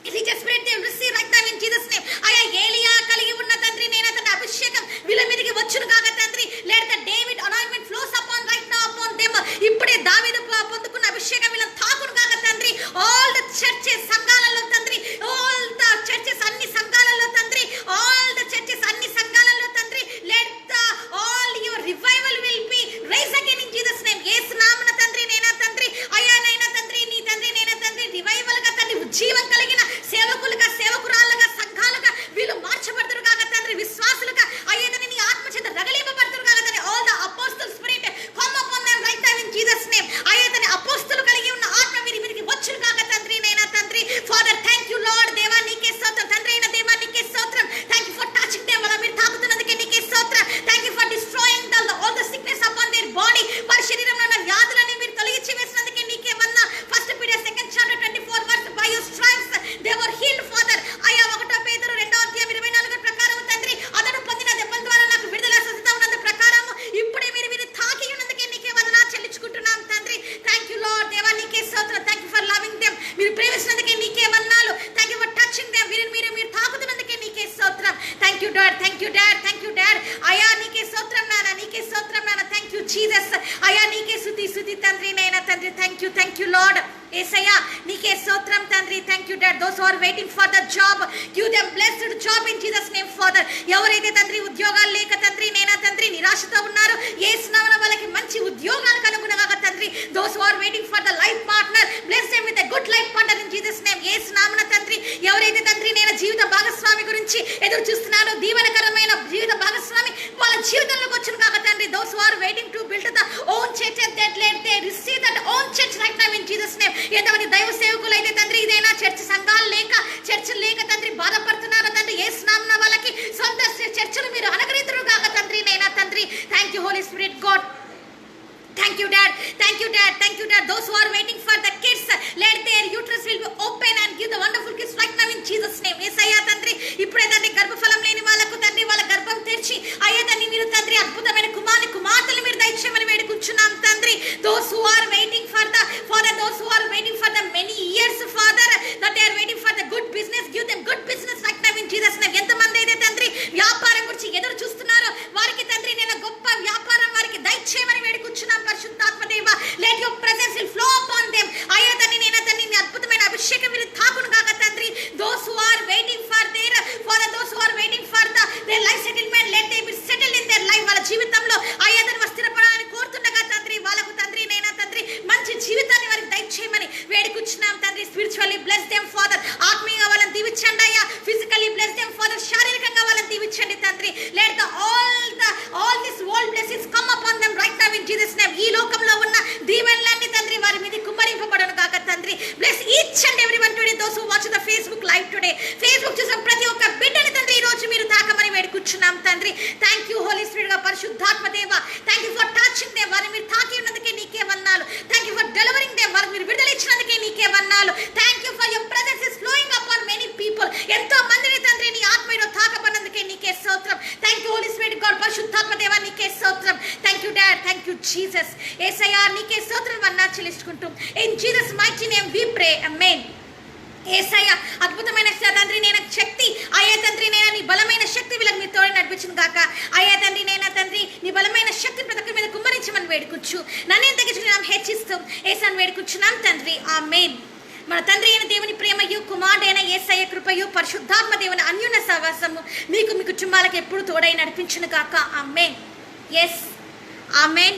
religious spirit they receive right now in Jesus name. అయ్యా ఏలియా కలిగి ఉన్న తండ్రి నేను తండ్రి అభిషేకం వీళ్ళ మీదకి వచ్చును గాక తండ్రి. Let the David anointment flows upon right now upon them. ఇప్పుడే దావీదు పొందుకున్న అభిషేకం వీళ్ళని తాకును గాక తండ్రి. ఆల్ ద చర్చెస్ సంఘాలలో తండ్రి, ఆల్ ద చర్చెస్ అన్ని సంఘాలలో తండ్రి, ఆల్ ద చర్చెస్ అన్ని సంఘాలలో తండ్రి let the all your revival will be rise again in Jesus name. యేసు నామమున తండ్రి నేను తండ్రి అయ్యా నైనా తండ్రి నీ తండ్రి నేను తండ్రి రివైవల్ గా తండ్రి ఉజ్జీవం కలిగిన సేవకులుగా, సేవకురాళ్ళుగా, సంఘాలుగా వీళ్ళు మార్చబడతారు కాక తండ్రి. విశ్వాసులుగా అయ్యా తండ్రి నీ ఆత్మ చేత రగిలింపబడతారు కాక తండ్రి. All the apostle spirit come upon them right now in Jesus name. అయ్యా తండ్రి అపోస్తలు కలిగి ఉన్న ఆత్మ వీరికి వచ్చును కాక తండ్రి నేను తండ్రి. Father thank you lord. దేవా నీకే స్తోత్రం తండ్రి అయిన దేవా నీకే స్తోత్రం. Thank you for touching them. మీరు తాకుతున్నందుకే నీకే స్తోత్రం. Thank you for destroying all the sickness upon their body. వారి శరీరంలో ఉన్న వ్యాధులని మీరు తొలగించి వేసినందుకే నీకే వందన. First period second chapter 24 verse by your stripes they were healed father. అయ్యా 1 పేతురు 2వ అధ్యాయం 24 ప్రకారం తండ్రి అతడు పొందిన దెబ్బల ద్వారా నాకు విడుదల స్వస్థత ఉన్నందు ప్రకారం ఇప్పుడే మీరు తాకి ఉన్నందుకే నీకే వందన చెల్లించుకుంటున్నాం తండ్రి. Thank you lord. దేవా నీకే స్తోత్రం. Thank you for loving them. మీరు ప్రేమిస్తున్నందుకే నీకే వందనాలు. Thank you for touching them. మీరు తాకుతున్నందుకే నీకే స్తోత్రం. Thank you dad. Thank you dad. Thank you dad. అయ్యా నీకే స్తోత్రం నాన్న, నీకే స్తోత్రం నాన్న. Thank you Jesus. అయ్యా నీకే స్తుతి తండ్రి నైనా తండ్రి. Thank you lord. యేసయ్యా నీకే స్తోత్రం తండ్రి. Thank you dad. Those who are waiting for the job give them blessed job in Jesus name father. ఎవరైతే తండ్రి ఉద్యోగాలు లేక తండ్రి నేనా తండ్రి నిరాశతో ఉన్నారో యేసు నామమున వాళ్ళకి మంచి ఉద్యోగాలకు అనుగుణంగా తండ్రి. Those who are waiting for the life partner bless them with a good life partner in Jesus name. యేసు నామమున తండ్రి ఎవరైతే తండ్రి నేను జీవిత భాగస్వామి గురించి ఎదురు చూస్తున్నారో, దీవెనకరమైన జీవిత భాగస్వామి వాళ్ళ జీవితంలోకి వచ్చును కాక తండ్రి. Those who are waiting to build the own church that let they receive that own church right now in Jesus name. ఎంతమంది దైవ సేవకులు అయితే తండ్రి ఇదైనా చర్చ్ సంఘాలు లేక, చర్చలు లేక తండ్రి బాధపడుతున్నారో తండ్రి యేసు నామమున వాళ్ళకి సొంత చర్చలు మీరు అనుగ్రహించును గాక తండ్రి నైనా తండ్రి. Thank you holy spirit God. Thank you dad. Thank you dad. Thank you dad. Those who are waiting for the kids, let their uterus will be open and give the wonderful kids right now in Jesus name. యేసయ్యా తండ్రి ఇప్పుడే తండ్రి గర్భఫలం లేని వాళ్ళకు తండ్రి వాళ్ళ గర్భం తెరిచి అయ్యా తండ్రి మీరు తండ్రి అద్భుతమైన కుమార్తెలు మీరు దయచేయమని వేడుకుంటున్నాం తండ్రి. Those who are waiting for the father, those who are waiting for the many years father, that they are waiting for the good కుమ్మరించండి తండ్రి. Let the all this world blessings come upon them right now in Jesus name. ఈ లోకంలో ఉన్న దీవెనలన్నీ తండ్రి వారి మీద కుమ్మరింపబడను కాక తండ్రి. Bless each and everyone today those who watch the Facebook live today. Facebook చూసిన ప్రతి ఒక్క బిడ్డని తండ్రి ఈ రోజు మీరు తాకమని వేడుకుంటున్నాం తండ్రి. థ్యాంక్ యూ హోలీ స్పిరిట్ గా పరిశుద్ధాత్మ దేవ. థ్యాంక్ యూ ఫర్ టచింగ్ దేవ్. వారిని మీరు తాకి ఉన్నందుకే నీకే వందనాలు. థ్యాంక్ యూ ఫర్ డెలివరింగ్ దేవ్. వారికి మీరు విడుదల ఇచ్చినందుకే నీకే వందనాలు. Thank you for your presence is flowing upon many people. ఎంతో మందిని తండ్రి నీ ఆత్మలో తాకబడినందుకే నీకే స్తోత్రం. Thank you holy spirit God పరిశుద్ధాత్మ దేవ నీకే స్తోత్రం. Thank you dad. Thank you Jesus. యేసయ్యా నీకే స్తోత్రం వందనాలు చెల్లించుకుంటూ in Jesus mighty name we ప్రే. ఆమేన్. యేసయ్య అద్భుతమైన తండ్రి నేను శక్తి అయ్యే తండ్రి నేను నీ బలమైన శక్తి వీళ్ళకి మీ తోడు నడిపించును గాక. అయ్యే తండ్రి నేను తండ్రి నీ బలమైన శక్తిని ప్రతి ఒక్కరి మీద కుమ్మరించమని వేడుకొచ్చు. నన్ను తగ్గించుకుని హెచ్చిస్తూ ఏసాన్ని వేడుకొచ్చున్నాం తండ్రి. ఆమేన్. మన తండ్రి అయిన దేవుని ప్రేమయు కుమారుడైన యేసయ్య కృపయు పరిశుద్ధాత్మ దేవుని అన్యోన్య సహవాసము మీకు మీ కుటుంబాలకు ఎప్పుడు తోడై నడిపించును గాక. ఆమేన్. ఎస్ ఆమేన్.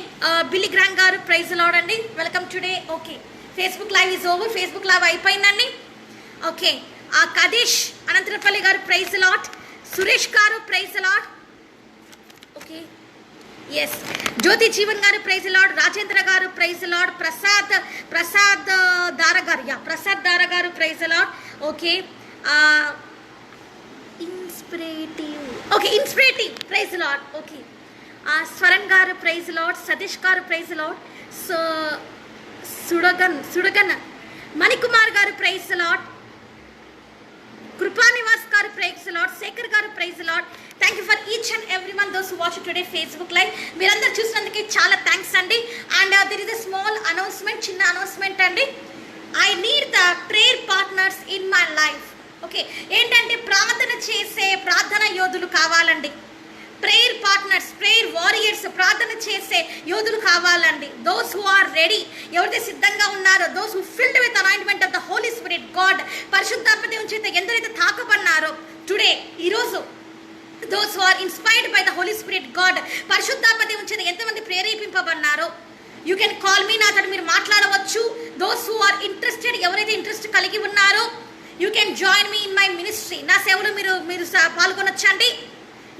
బిల్లీ గ్రాంగ్ గారు ప్రైజ్ లార్డ్ అండి. Welcome today. Okay, Facebook live is over. Facebook live అయిపోయిందండి. ఓకే, కదీష్ అనంతరపల్లి గారు ప్రైజ్ లాట్. సురేష్ గారు ప్రైజ్ లాట్. ఓకే, ఎస్ జ్యోతి జీవన్ గారు ప్రైజ్ లాట్. రాజేంద్ర గారు ప్రైజ్ లాట్. ప్రసాద్ దార గారు ప్రసాద్ దార గారు praise Lord. Okay, inspirative praise Lord. Okay, Swaran గారు ప్రైజ్ లాట్. సతీష్ గారు ప్రైజ్ లాట్. సుడగన్ మణికుమార్ గారు ప్రైజ్ లాట్. కృపానివాస్ గారు ప్రైజ్ లాట్. శేఖర్ గారు praise Lord. Thank you for each and every one those watch today Facebook live. మీరందరూ చూసినందుకే చాలా థ్యాంక్స్ అండి. And there is a small announcement, చిన్న అనౌన్స్మెంట్ అండి. I need the prayer partners in my life. Okay, ఏంటంటే ప్రార్థన చేసే ప్రార్థన యోధులు కావాలండి. ప్రేయర్ పార్ట్నర్స్, ప్రేయర్ వారియర్స్, ప్రార్థన చేసే యోధులు కావాలండి. దోస్ హూ ఆర్ రెడీ, ఎవరైతే సిద్ధంగా ఉన్నారో, those who filled with anointment of the Holi spirit God, పరిశుద్ధాత్మ దేవుని చేత ఎందరైతే తాకబడినారో టుడే ఈరోజు, those who are inspired by the Holi spirit God, పరిశుద్ధాత్మ దేవుని చేత ఎంతమంది ప్రేరేపింపబడినారో, యూ కెన్ కాల్ మీ, నాతో మీరు మాట్లాడవచ్చు. దోస్ హూ ఆర్ ఇంట్రెస్టెడ్, ఎవరైతే ఇంట్రెస్ట్ కలిగి ఉన్నారో, you can join me in my ministry. నా సేవలో మీరు పాల్గొనొచ్చండి.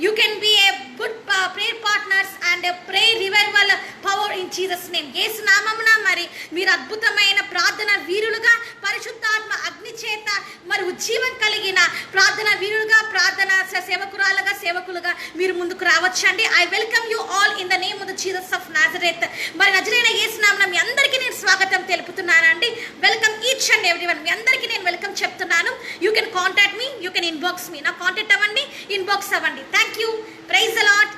You can be a good prayer partners and a prayer revival power in Jesus name. యేసు నామమున మరి మీరు అద్భుతమైన ప్రార్థన వీరులుగా, పరిశుద్ధాత్మ అగ్ని చేత మరి ఉజ్జీవం కలిగిన ప్రార్థన వీరులుగా, ప్రార్థన సేవకులుగా మీరు ముందుకు రావచ్చండి. I welcome you all in the name of the Jesus of Nazareth. మరి నజరేయుడైన యేసు నామమున మీ అందరికీ నేను స్వాగతం తెలుపుతున్నానండి. Welcome each and everyone. మీ అందరికీ నేను వెల్కమ్ చెప్తున్నాను. You can contact me, you can inbox me. నా కాంటాక్ట్ అవ్వండి, ఇన్బాక్స్ అవ్వండి. Thank you. Praise the lord.